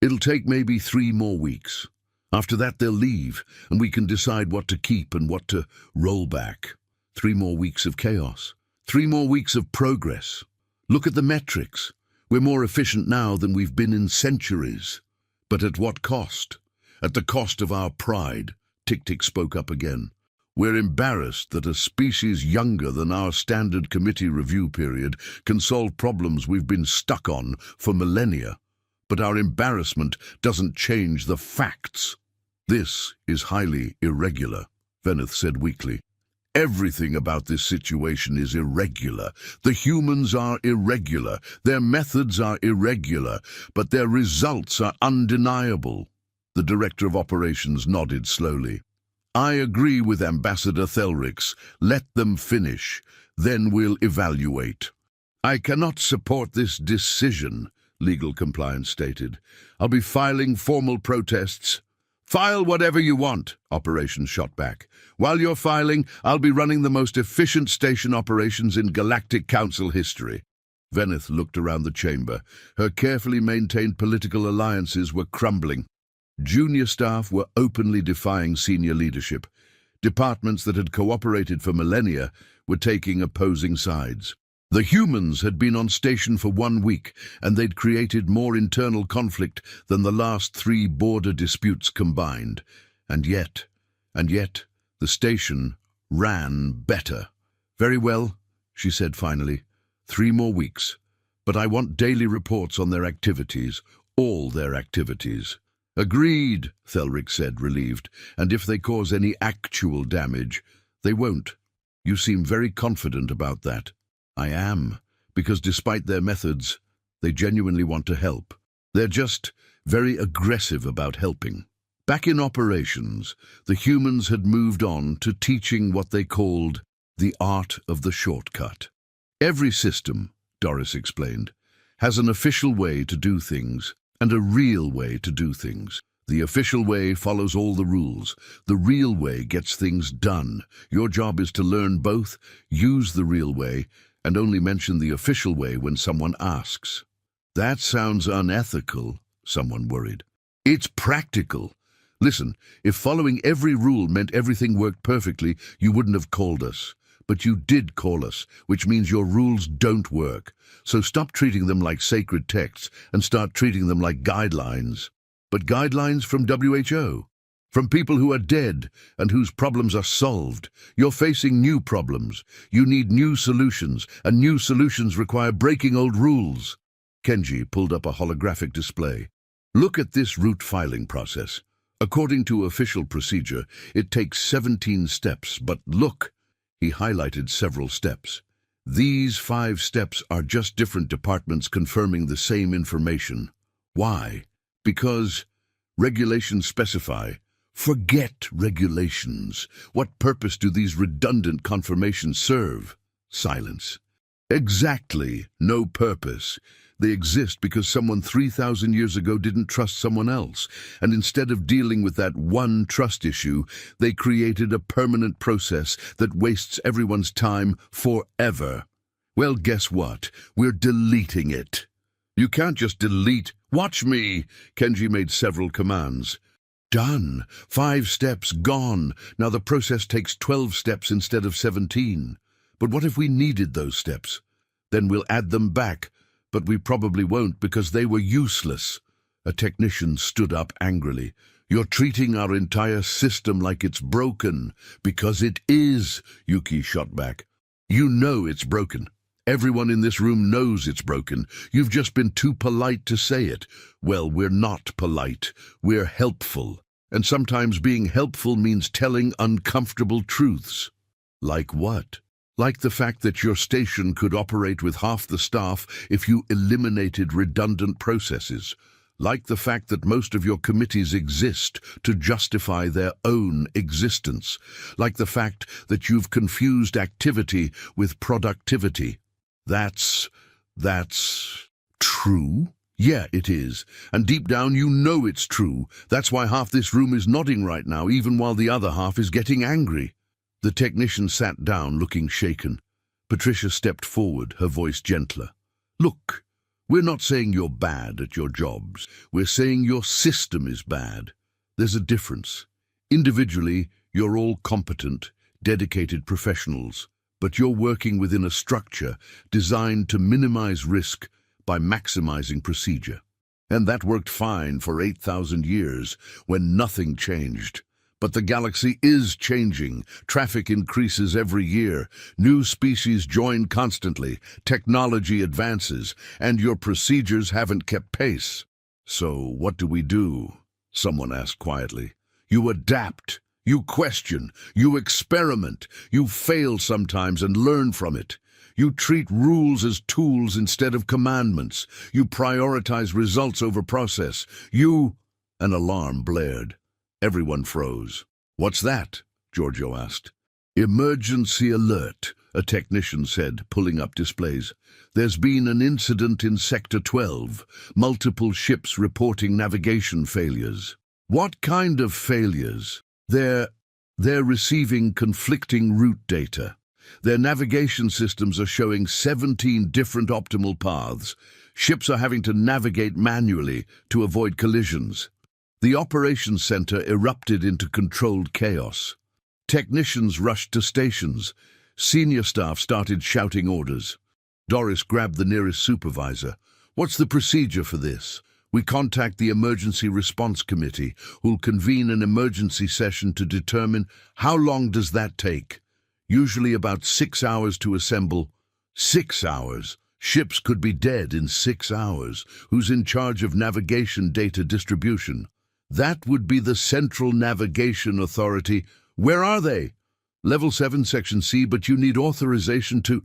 It'll take maybe 3 more weeks. After that, they'll leave, and we can decide what to keep and what to roll back. 3 more weeks of chaos. 3 more weeks of progress. Look at the metrics. We're more efficient now than we've been in centuries. But at what cost? At the cost of our pride, Tick-Tick spoke up again. We're embarrassed that a species younger than our standard committee review period can solve problems we've been stuck on for millennia. But our embarrassment doesn't change the facts. This is highly irregular, Veneth said weakly. Everything about this situation is irregular. The humans are irregular. Their methods are irregular, but their results are undeniable. The Director of Operations nodded slowly. I agree with Ambassador Thelrix. Let them finish. Then we'll evaluate. I cannot support this decision, Legal Compliance stated. I'll be filing formal protests. File whatever you want, Operations shot back. While you're filing, I'll be running the most efficient station operations in Galactic Council history. Veneth looked around the chamber. Her carefully maintained political alliances were crumbling. Junior staff were openly defying senior leadership. Departments that had cooperated for millennia were taking opposing sides. The humans had been on station for 1 week, and they'd created more internal conflict than the last 3 border disputes combined. And yet, the station ran better. Very well, she said finally. 3 more weeks. But I want daily reports on their activities, all their activities. Agreed, Thelric said, relieved. And if they cause any actual damage, they won't. You seem very confident about that. I am, because despite their methods, they genuinely want to help. They're just very aggressive about helping. Back in operations, the humans had moved on to teaching what they called the art of the shortcut. Every system, Doris explained, has an official way to do things, and a real way to do things. The official way follows all the rules. The real way gets things done. Your job is to learn both, use the real way, and only mention the official way when someone asks. That sounds unethical, someone worried. It's practical. Listen, if following every rule meant everything worked perfectly, you wouldn't have called us. But you did call us, which means your rules don't work. So stop treating them like sacred texts and start treating them like guidelines. But guidelines from WHO, from people who are dead and whose problems are solved. You're facing new problems. You need new solutions, and new solutions require breaking old rules. Kenji pulled up a holographic display. Look at this root filing process. According to official procedure, it takes 17 steps, but look, he highlighted several steps. These 5 steps are just different departments confirming the same information. Why? Because regulations specify. Forget regulations. What purpose do these redundant confirmations serve? Silence. Exactly, no purpose. They exist because someone 3,000 years ago didn't trust someone else, and instead of dealing with that one trust issue, they created a permanent process that wastes everyone's time forever. Well, guess what? We're deleting it. You can't just delete. Watch me! Kenji made several commands. Done. 5 steps gone. Now the process takes 12 steps instead of 17. But what if we needed those steps? Then we'll add them back. But we probably won't because they were useless. A technician stood up angrily. You're treating our entire system like it's broken. Because it is, Yuki shot back. You know it's broken. Everyone in this room knows it's broken. You've just been too polite to say it. Well, we're not polite. We're helpful. And sometimes being helpful means telling uncomfortable truths. Like what? Like the fact that your station could operate with half the staff if you eliminated redundant processes. Like the fact that most of your committees exist to justify their own existence. Like the fact that you've confused activity with productivity. That's true? Yeah, it is. And deep down you know it's true. That's why half this room is nodding right now, even while the other half is getting angry. The technician sat down, looking shaken. Patricia stepped forward, her voice gentler. Look, we're not saying you're bad at your jobs. We're saying your system is bad. There's a difference. Individually, you're all competent, dedicated professionals. But you're working within a structure designed to minimize risk by maximizing procedure. And that worked fine for 8,000 years when nothing changed. But the galaxy is changing. Traffic increases every year. New species join constantly. Technology advances, and your procedures haven't kept pace. So what do we do? Someone asked quietly. You adapt. You question, you experiment, you fail sometimes and learn from it. You treat rules as tools instead of commandments. You prioritize results over process. An alarm blared. Everyone froze. What's that? Giorgio asked. Emergency alert, a technician said, pulling up displays. There's been an incident in Sector 12. Multiple ships reporting navigation failures. What kind of failures? They're receiving conflicting route data. Their navigation systems are showing 17 different optimal paths. Ships are having to navigate manually to avoid collisions. The operations center erupted into controlled chaos. Technicians rushed to stations. Senior staff started shouting orders. Doris grabbed the nearest supervisor. What's the procedure for this? We contact the Emergency Response Committee, who'll convene an emergency session to determine how long does that take. Usually about 6 hours to assemble. 6 hours? Ships could be dead in 6 hours. Who's in charge of navigation data distribution? That would be the Central Navigation Authority. Where are they? Level 7, Section C, but you need authorization to...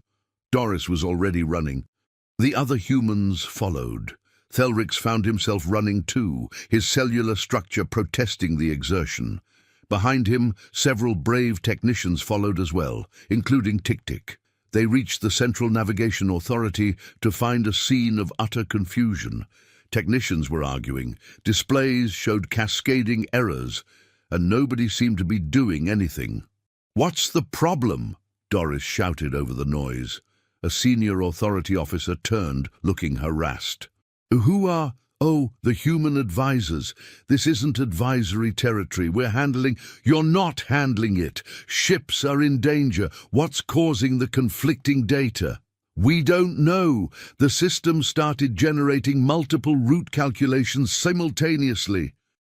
Doris was already running. The other humans followed. Thelrix found himself running too, his cellular structure protesting the exertion. Behind him, several brave technicians followed as well, including Tick-Tick. They reached the Central Navigation Authority to find a scene of utter confusion. Technicians were arguing, displays showed cascading errors, and nobody seemed to be doing anything. "What's the problem?" Doris shouted over the noise. A senior authority officer turned, looking harassed. "Who are—" "Oh, the human advisors. This isn't advisory territory. We're handling—" "You're not handling it. Ships are in danger. What's causing the conflicting data?" "We don't know. The system started generating multiple route calculations simultaneously."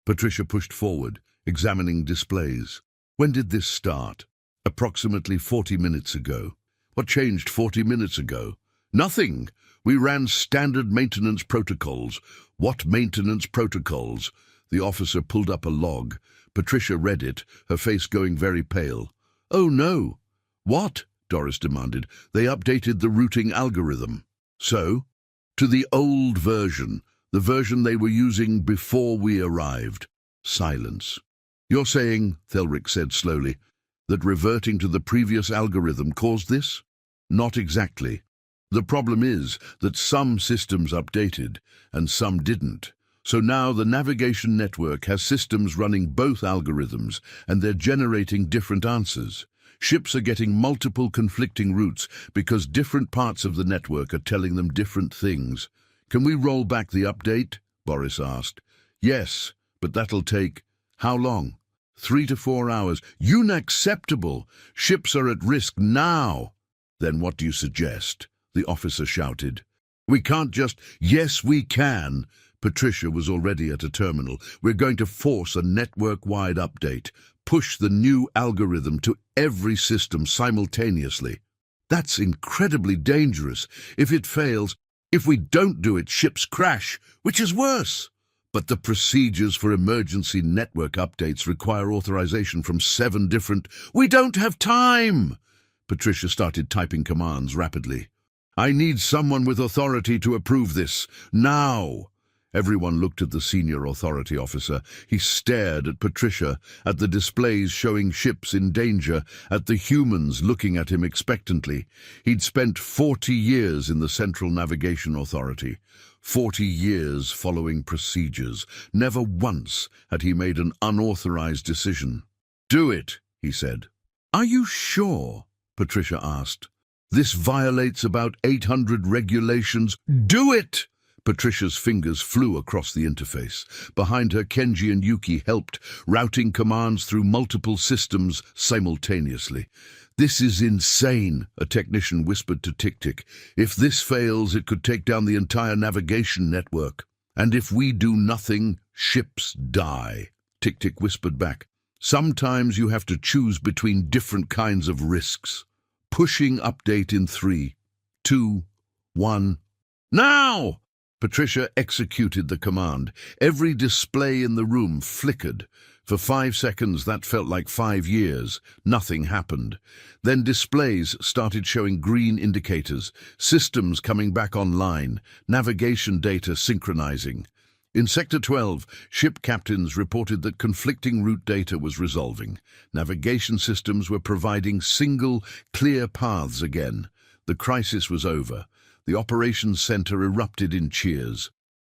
Patricia pushed forward, examining displays. "When did this start?" "Approximately 40 minutes ago." "What changed 40 minutes ago?" "Nothing. We ran standard maintenance protocols." "What maintenance protocols?" The officer pulled up a log. Patricia read it, her face going very pale. "Oh no." "What?" Doris demanded. "They updated the routing algorithm." "So?" "To the old version, the version they were using before we arrived." Silence. "You're saying," Thelrick said slowly, "that reverting to the previous algorithm caused this?" "Not exactly. The problem is that some systems updated and some didn't. So now the navigation network has systems running both algorithms, and they're generating different answers. Ships are getting multiple conflicting routes because different parts of the network are telling them different things." "Can we roll back the update?" Boris asked. "Yes, but that'll take—" "How long?" 3 to 4 hours. "Unacceptable! Ships are at risk now!" "Then what do you suggest?" the officer shouted. "We can't just—" "Yes, we can." Patricia was already at a terminal. "We're going to force a network-wide update. Push the new algorithm to every system simultaneously." "That's incredibly dangerous. If it fails—" "If we don't do it, ships crash, which is worse." "But the procedures for emergency network updates require authorization from 7 different—" "We don't have time!" Patricia started typing commands rapidly. "I need someone with authority to approve this. Now!" Everyone looked at the senior authority officer. He stared at Patricia, at the displays showing ships in danger, at the humans looking at him expectantly. He'd spent 40 years in the Central Navigation Authority. 40 years following procedures. Never once had he made an unauthorized decision. "Do it," he said. "Are you sure?" Patricia asked. "This violates about 800 regulations." "Do it!" Patricia's fingers flew across the interface. Behind her, Kenji and Yuki helped, routing commands through multiple systems simultaneously. "This is insane," a technician whispered to Tick-Tick. "If this fails, it could take down the entire navigation network. And if we do nothing, ships die." Tick-Tick whispered back. "Sometimes you have to choose between different kinds of risks." Pushing update in 3, 2, 1. "Now!" Patricia executed the command. Every display in the room flickered. For 5 seconds, that felt like 5 years. Nothing happened. Then displays started showing green indicators, systems coming back online, navigation data synchronizing. In Sector 12, ship captains reported that conflicting route data was resolving. Navigation systems were providing single, clear paths again. The crisis was over. The operations center erupted in cheers.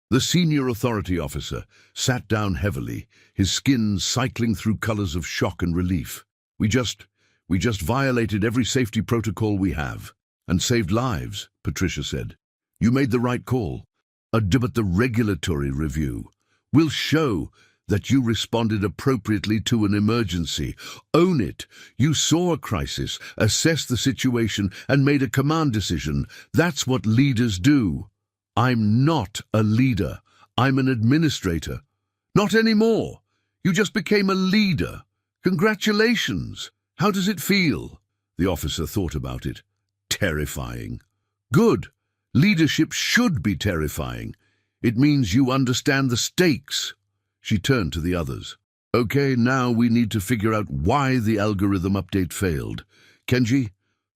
The senior authority officer sat down heavily, his skin cycling through colors of shock and relief. We just violated every safety protocol we have. And saved lives," Patricia said. "You made the right call. But the regulatory review will show that you responded appropriately to an emergency. Own it. You saw a crisis, assessed the situation, and made a command decision. That's what leaders do." "I'm not a leader. I'm an administrator." "Not anymore. You just became a leader. Congratulations. How does it feel?" The officer thought about it. "Terrifying." "Good. Leadership should be terrifying. It means you understand the stakes." She turned to the others. "Okay, now we need to figure out why the algorithm update failed. Kenji?"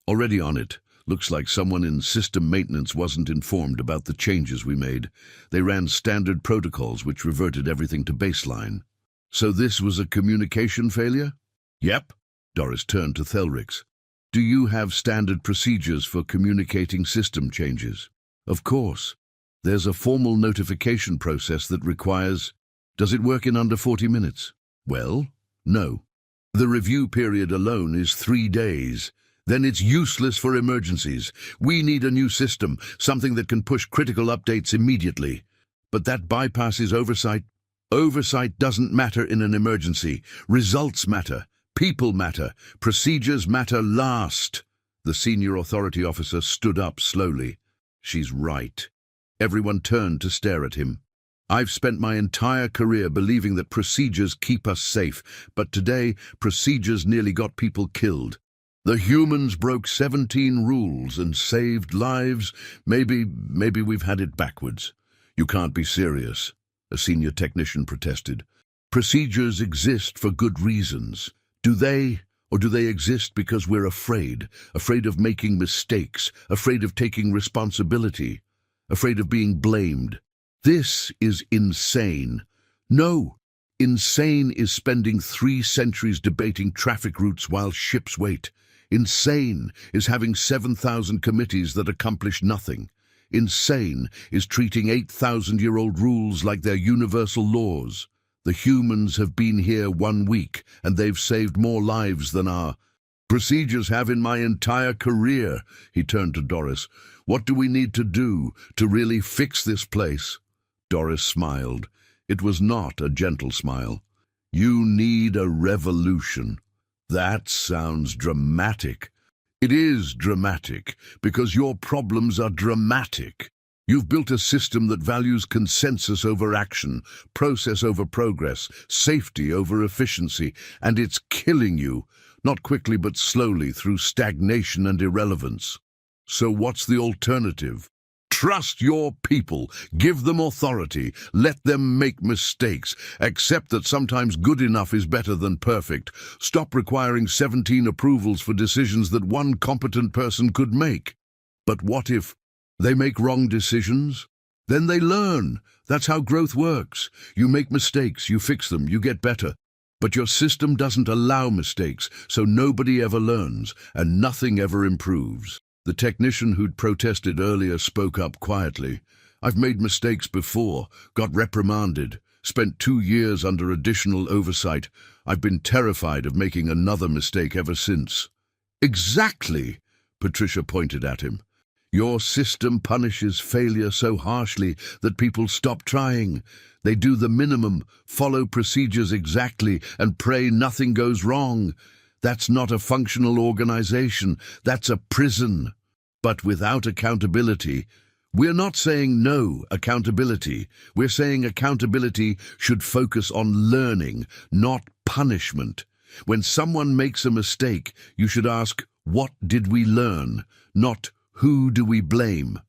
"Already on it. Looks like someone in system maintenance wasn't informed about the changes we made. They ran standard protocols which reverted everything to baseline." "So this was a communication failure?" "Yep." Doris turned to Thelrix. "Do you have standard procedures for communicating system changes?" "Of course. There's a formal notification process that requires... Does it work in under 40 minutes? Well, no. The review period alone is 3 days. Then it's useless for emergencies. We need a new system, something that can push critical updates immediately. But that bypasses oversight. Oversight doesn't matter in an emergency. Results matter. People matter. Procedures matter last. The senior authority officer stood up slowly. She's right. Everyone turned to stare at him. I've spent my entire career believing that procedures keep us safe, but today procedures nearly got people killed. The humans broke 17 rules and saved lives. Maybe we've had it backwards. You can't be serious, a senior technician protested. Procedures exist for good reasons. Do they, or do they exist because we're afraid of making mistakes, afraid of taking responsibility, afraid of being blamed? This is insane. No, insane is spending 3 centuries debating traffic routes while ships wait. Insane is having 7,000 committees that accomplish nothing. Insane is treating 8,000-year-old rules like they're universal laws. The humans have been here 1 week, and they've saved more lives than our procedures have in my entire career. He turned to Doris. What do we need to do to really fix this place? Doris smiled. It was not a gentle smile. You need a revolution. That sounds dramatic. It is dramatic, because your problems are dramatic. You've built a system that values consensus over action, process over progress, safety over efficiency, and it's killing you, not quickly but slowly through stagnation and irrelevance. So what's the alternative? Trust your people, give them authority, let them make mistakes, accept that sometimes good enough is better than perfect, stop requiring 17 approvals for decisions that one competent person could make. But what if they make wrong decisions? Then they learn. That's how growth works. You make mistakes, you fix them, you get better. But your system doesn't allow mistakes, so nobody ever learns, and nothing ever improves. The technician who'd protested earlier spoke up quietly. I've made mistakes before, got reprimanded, spent 2 years under additional oversight. I've been terrified of making another mistake ever since. Exactly, Patricia pointed at him. Your system punishes failure so harshly that people stop trying. They do the minimum, follow procedures exactly, and pray nothing goes wrong. That's not a functional organization, that's a prison. But without accountability, we're not saying no accountability. We're saying accountability should focus on learning, not punishment. When someone makes a mistake, you should ask, what did we learn? Not, who do we blame?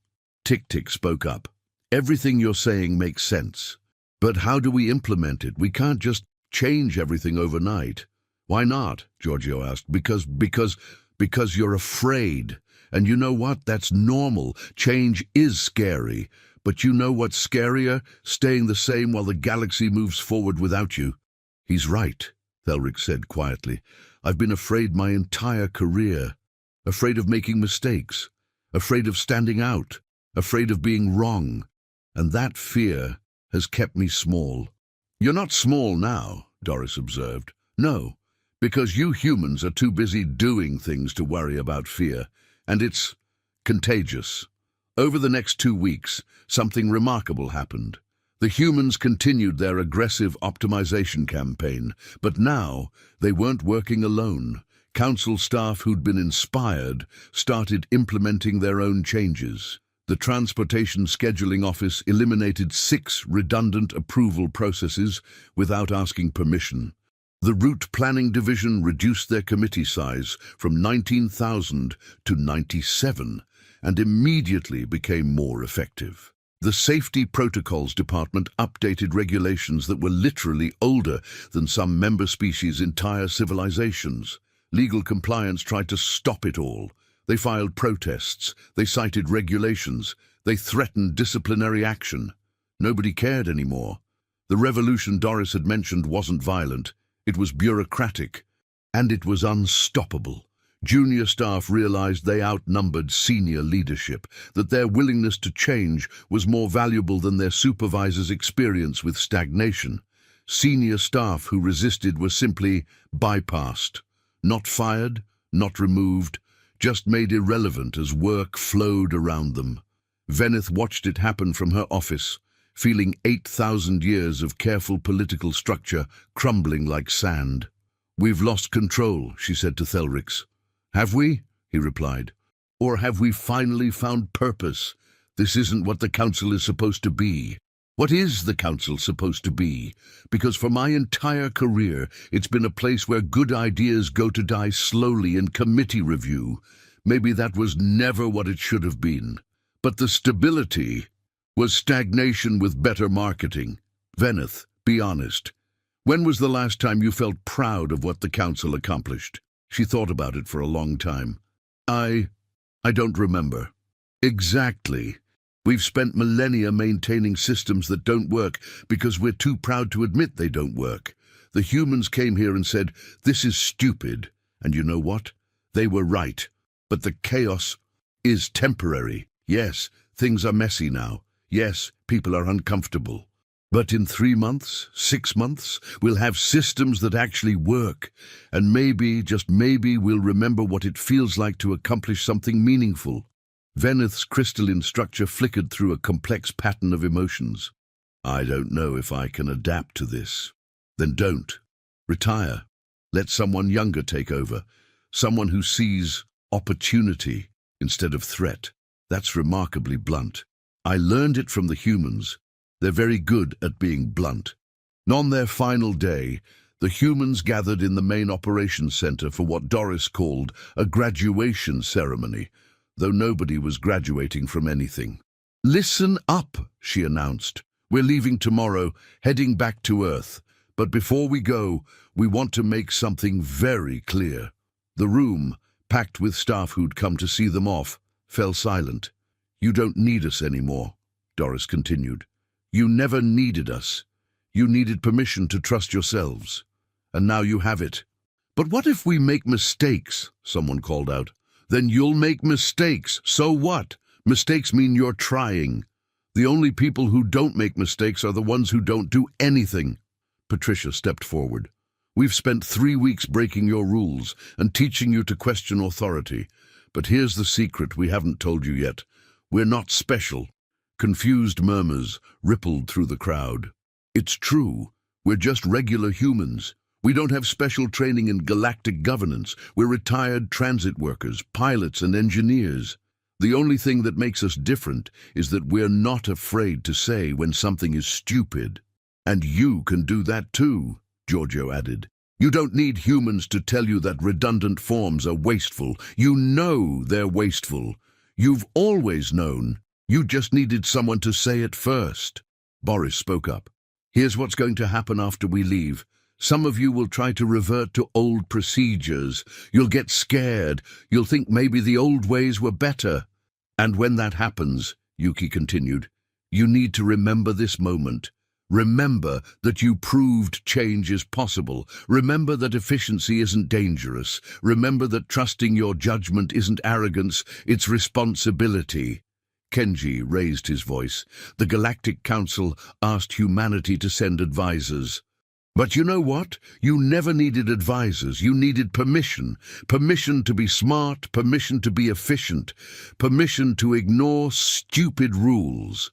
Tick-Tick spoke up. Everything you're saying makes sense. But how do we implement it? We can't just change everything overnight. Why not? Giorgio asked. Because you're afraid. And you know what? That's normal. Change is scary. But you know what's scarier? Staying the same while the galaxy moves forward without you. He's right, Thelric said quietly. I've been afraid my entire career. Afraid of making mistakes. Afraid of standing out. Afraid of being wrong. And that fear has kept me small. You're not small now, Doris observed. No. Because you humans are too busy doing things to worry about fear, and it's contagious. Over the next 2 weeks, something remarkable happened. The humans continued their aggressive optimization campaign, but now they weren't working alone. Council staff who'd been inspired started implementing their own changes. The Transportation Scheduling Office eliminated 6 redundant approval processes without asking permission. The Route Planning Division reduced their committee size from 19,000 to 97 and immediately became more effective. The Safety Protocols Department updated regulations that were literally older than some member species' entire civilizations. Legal compliance tried to stop it all. They filed protests, they cited regulations, they threatened disciplinary action. Nobody cared anymore. The revolution Doris had mentioned wasn't violent. It was bureaucratic, and it was unstoppable. Junior staff realized they outnumbered senior leadership, that their willingness to change was more valuable than their supervisor's experience with stagnation. Senior staff who resisted were simply bypassed, not fired, not removed, just made irrelevant as work flowed around them. Veneth watched it happen from her office, feeling 8,000 years of careful political structure crumbling like sand. "We've lost control," she said to Thelrix. "Have we?" he replied. "Or have we finally found purpose? This isn't what the council is supposed to be." What is the council supposed to be? Because for my entire career, it's been a place where good ideas go to die slowly in committee review. Maybe that was never what it should have been. But the stability was stagnation with better marketing. Veneth, be honest. When was the last time you felt proud of what the council accomplished? She thought about it for a long time. I don't remember. Exactly. We've spent millennia maintaining systems that don't work because we're too proud to admit they don't work. The humans came here and said, "This is stupid." And you know what? They were right. But the chaos is temporary. Yes, things are messy now. Yes, people are uncomfortable. But in 3 months, 6 months, we'll have systems that actually work. And maybe, just maybe, we'll remember what it feels like to accomplish something meaningful. Veneth's crystalline structure flickered through a complex pattern of emotions. I don't know if I can adapt to this. Then don't. Retire. Let someone younger take over. Someone who sees opportunity instead of threat. That's remarkably blunt. I learned it from the humans. They're very good at being blunt. On their final day, the humans gathered in the main operations center for what Doris called a graduation ceremony, though nobody was graduating from anything. "Listen up," she announced. "We're leaving tomorrow, heading back to Earth. But before we go, we want to make something very clear." The room, packed with staff who'd come to see them off, fell silent. "You don't need us anymore," Doris continued. "You never needed us. You needed permission to trust yourselves. And now you have it." "But what if we make mistakes?" someone called out. "Then you'll make mistakes. So what? Mistakes mean you're trying. The only people who don't make mistakes are the ones who don't do anything." Patricia stepped forward. "We've spent 3 weeks breaking your rules and teaching you to question authority. But here's the secret we haven't told you yet. We're not special." Confused murmurs rippled through the crowd. "It's true. We're just regular humans. We don't have special training in galactic governance. We're retired transit workers, pilots and engineers. The only thing that makes us different is that we're not afraid to say when something is stupid. And you can do that too," Giorgio added. "You don't need humans to tell you that redundant forms are wasteful. You know they're wasteful. You've always known. You just needed someone to say it first." Boris spoke up. "Here's what's going to happen after we leave. Some of you will try to revert to old procedures. You'll get scared. You'll think maybe the old ways were better. And when that happens," Yuki continued, "you need to remember this moment. Remember that you proved change is possible. Remember that efficiency isn't dangerous. Remember that trusting your judgment isn't arrogance, it's responsibility." Kenji raised his voice. "The Galactic Council asked humanity to send advisors. But you know what? You never needed advisors. You needed permission. Permission to be smart, permission to be efficient, permission to ignore stupid rules.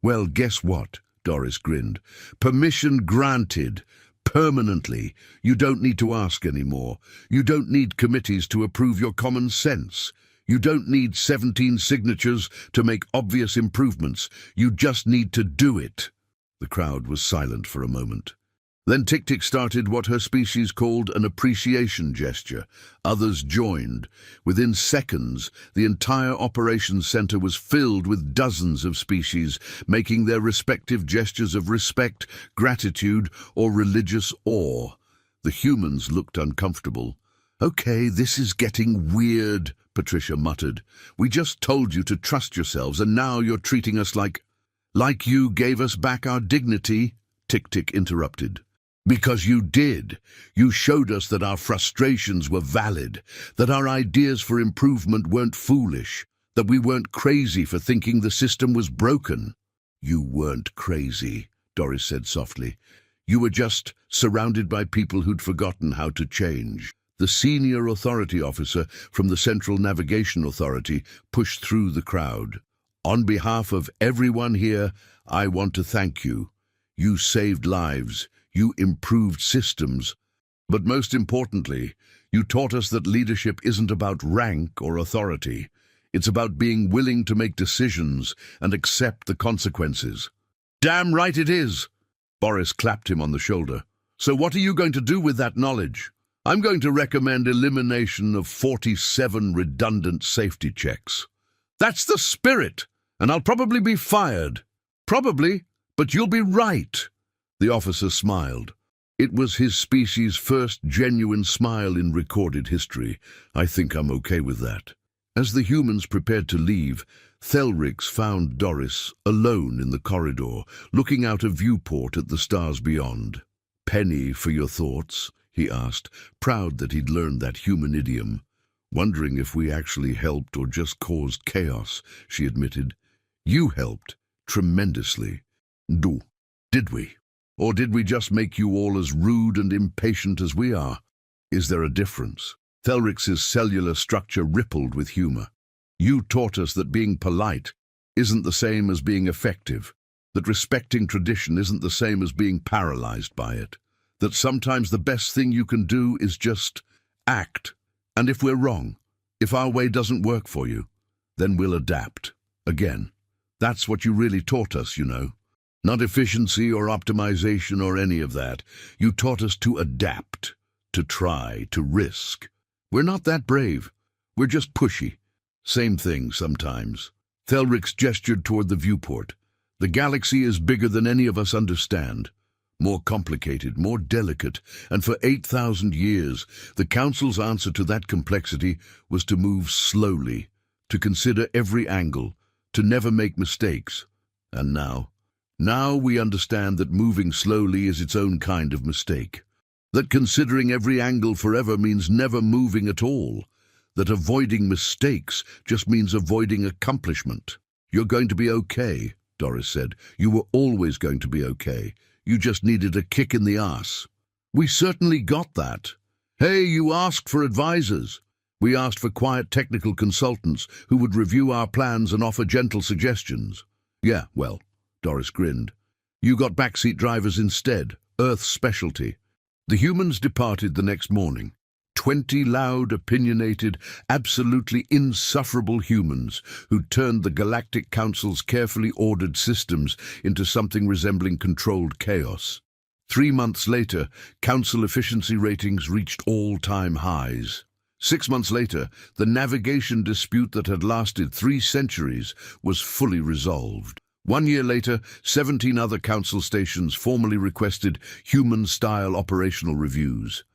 Well, guess what?" Doris grinned. "Permission granted. Permanently. You don't need to ask anymore. You don't need committees to approve your common sense. You don't need 17 signatures to make obvious improvements. You just need to do it." The crowd was silent for a moment. Then Tik-Tik started what her species called an appreciation gesture. Others joined. Within seconds, the entire operations center was filled with dozens of species, making their respective gestures of respect, gratitude, or religious awe. The humans looked uncomfortable. "Okay, this is getting weird," Patricia muttered. "We just told you to trust yourselves, and now you're treating us like you gave us back our dignity," Tik-Tik interrupted. Because you did. You showed us that our frustrations were valid, that our ideas for improvement weren't foolish, that we weren't crazy for thinking the system was broken. You weren't crazy, Doris said softly. You were just surrounded by people who'd forgotten how to change. The senior authority officer from the Central Navigation Authority pushed through the crowd. On behalf of everyone here, I want to thank you. You saved lives. You improved systems. But most importantly, you taught us that leadership isn't about rank or authority. It's about being willing to make decisions and accept the consequences. Damn right it is! Boris clapped him on the shoulder. So what are you going to do with that knowledge? I'm going to recommend elimination of 47 redundant safety checks. That's the spirit, and I'll probably be fired. Probably, but you'll be right. The officer smiled. It was his species' first genuine smile in recorded history. I think I'm okay with that. As the humans prepared to leave, Thelrix found Doris alone in the corridor, looking out a viewport at the stars beyond. Penny for your thoughts? He asked, proud that he'd learned that human idiom. Wondering if we actually helped or just caused chaos, she admitted. You helped, tremendously. Did we? Or did we just make you all as rude and impatient as we are? Is there a difference? Thelrix's cellular structure rippled with humor. You taught us that being polite isn't the same as being effective, that respecting tradition isn't the same as being paralyzed by it, that sometimes the best thing you can do is just act. And if we're wrong, if our way doesn't work for you, then we'll adapt. Again, that's what you really taught us, you know. Not efficiency or optimization or any of that. You taught us to adapt, to try, to risk. We're not that brave. We're just pushy. Same thing sometimes. Thelrix gestured toward the viewport. The galaxy is bigger than any of us understand. More complicated, more delicate, and for 8,000 years, the Council's answer to that complexity was to move slowly, to consider every angle, to never make mistakes. And now we understand that moving slowly is its own kind of mistake. That considering every angle forever means never moving at all. That avoiding mistakes just means avoiding accomplishment. You're going to be okay, Doris said. You were always going to be okay. You just needed a kick in the arse. We certainly got that. Hey, you asked for advisors. We asked for quiet technical consultants who would review our plans and offer gentle suggestions. Yeah, well, Doris grinned. You got backseat drivers instead, Earth's specialty. The humans departed the next morning. 20 loud, opinionated, absolutely insufferable humans who turned the Galactic Council's carefully ordered systems into something resembling controlled chaos. 3 months later, Council efficiency ratings reached all-time highs. 6 months later, the navigation dispute that had lasted 3 centuries was fully resolved. 1 year later, 17 other Council stations formally requested human-style operational reviews.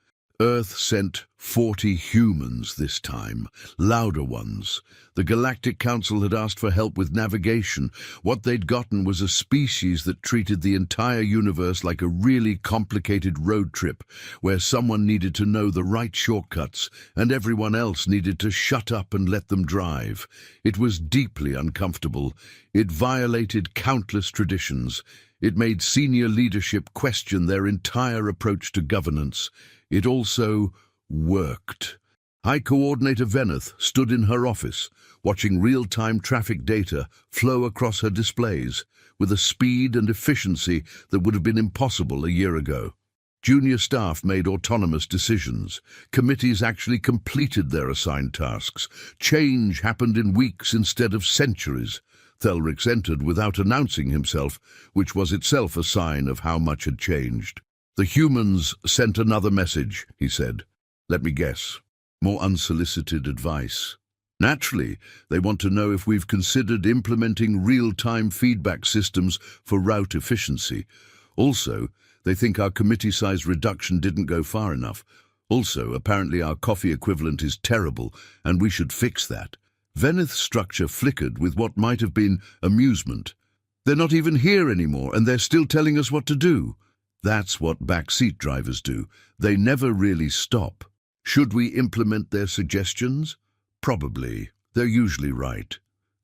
Earth sent 40 humans this time, louder ones. The Galactic Council had asked for help with navigation. What they'd gotten was a species that treated the entire universe like a really complicated road trip, where someone needed to know the right shortcuts and everyone else needed to shut up and let them drive. It was deeply uncomfortable. It violated countless traditions. It made senior leadership question their entire approach to governance. It also worked. High Coordinator Veneth stood in her office, watching real-time traffic data flow across her displays with a speed and efficiency that would have been impossible a year ago. Junior staff made autonomous decisions. Committees actually completed their assigned tasks. Change happened in weeks instead of centuries. Thelrix entered without announcing himself, which was itself a sign of how much had changed. The humans sent another message, he said. Let me guess. More unsolicited advice. Naturally, they want to know if we've considered implementing real-time feedback systems for route efficiency. Also, they think our committee size reduction didn't go far enough. Also, apparently our coffee equivalent is terrible, and we should fix that. Veneth's structure flickered with what might have been amusement. They're not even here anymore, and they're still telling us what to do. That's what backseat drivers do. They never really stop. Should we implement their suggestions? Probably. They're usually right.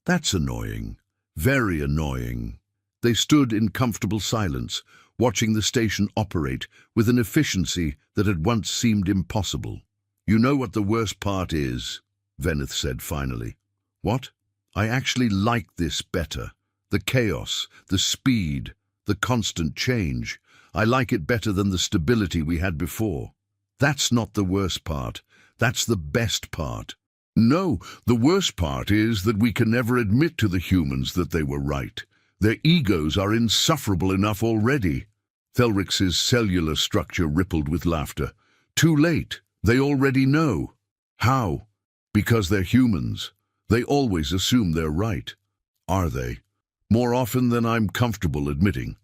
That's annoying. Very annoying. They stood in comfortable silence, watching the station operate with an efficiency that had once seemed impossible. "You know what the worst part is?" Veneth said finally. "What? I actually like this better. The chaos, the speed, the constant change. I like it better than the stability we had before. That's not the worst part. That's the best part." "No, the worst part is that we can never admit to the humans that they were right. Their egos are insufferable enough already." Thelrix's cellular structure rippled with laughter. "Too late. They already know." "How?" "Because they're humans. They always assume they're right." "Are they?" "More often than I'm comfortable admitting."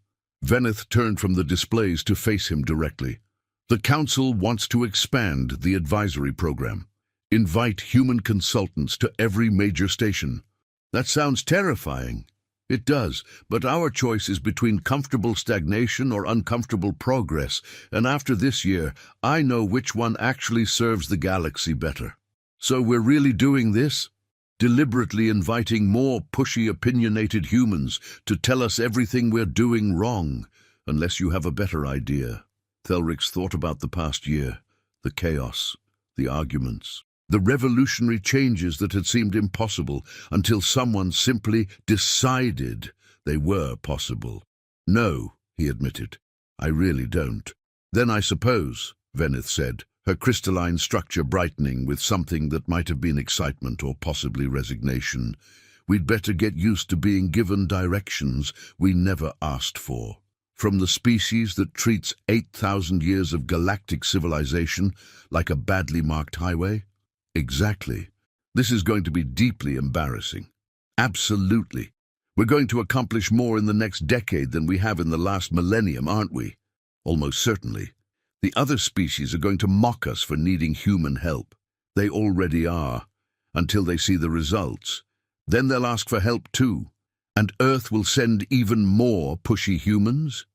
Veneth turned from the displays to face him directly. "The Council wants to expand the advisory program. Invite human consultants to every major station." "That sounds terrifying." "It does, but our choice is between comfortable stagnation or uncomfortable progress, and after this year, I know which one actually serves the galaxy better." "So we're really doing this?" "Deliberately inviting more pushy, opinionated humans to tell us everything we're doing wrong, unless you have a better idea." Thelrix thought about the past year, the chaos, the arguments, the revolutionary changes that had seemed impossible until someone simply decided they were possible. "No," he admitted, "I really don't." "Then I suppose," Veneth said, her crystalline structure brightening with something that might have been excitement or possibly resignation, "we'd better get used to being given directions we never asked for. From the species that treats 8,000 years of galactic civilization like a badly marked highway." "Exactly. This is going to be deeply embarrassing." "Absolutely. We're going to accomplish more in the next decade than we have in the last millennium, aren't we?" "Almost certainly. The other species are going to mock us for needing human help. They already are, until they see the results. Then they'll ask for help too. And Earth will send even more pushy humans?"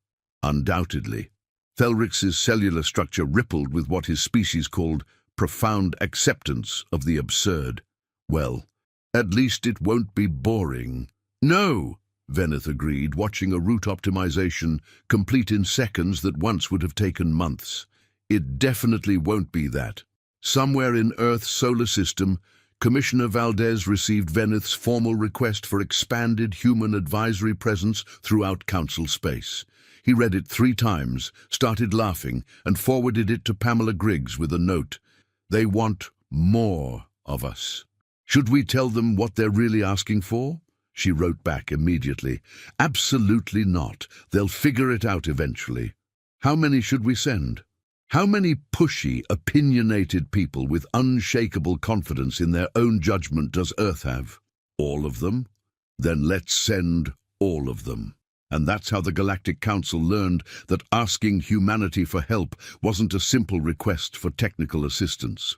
"Undoubtedly." Thelrix's cellular structure rippled with what his species called profound acceptance of the absurd. "Well, at least it won't be boring." "No," Veneth agreed, watching a route optimization complete in seconds that once would have taken months. "It definitely won't be that." Somewhere in Earth's solar system, Commissioner Valdez received Veneth's formal request for expanded human advisory presence throughout Council space. He read it 3 times, started laughing, and forwarded it to Pamela Griggs with a note. "They want more of us." "Should we tell them what they're really asking for?" She wrote back immediately. "Absolutely not. They'll figure it out eventually." "How many should we send?" "How many pushy, opinionated people with unshakable confidence in their own judgment does Earth have?" "All of them." "Then let's send all of them." And that's how the Galactic Council learned that asking humanity for help wasn't a simple request for technical assistance.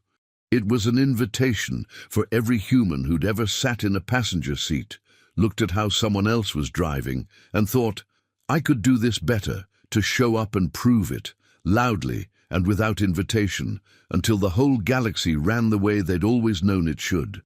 It was an invitation for every human who'd ever sat in a passenger seat, looked at how someone else was driving, and thought, "I could do this better," to show up and prove it, loudly and without invitation, until the whole galaxy ran the way they'd always known it should.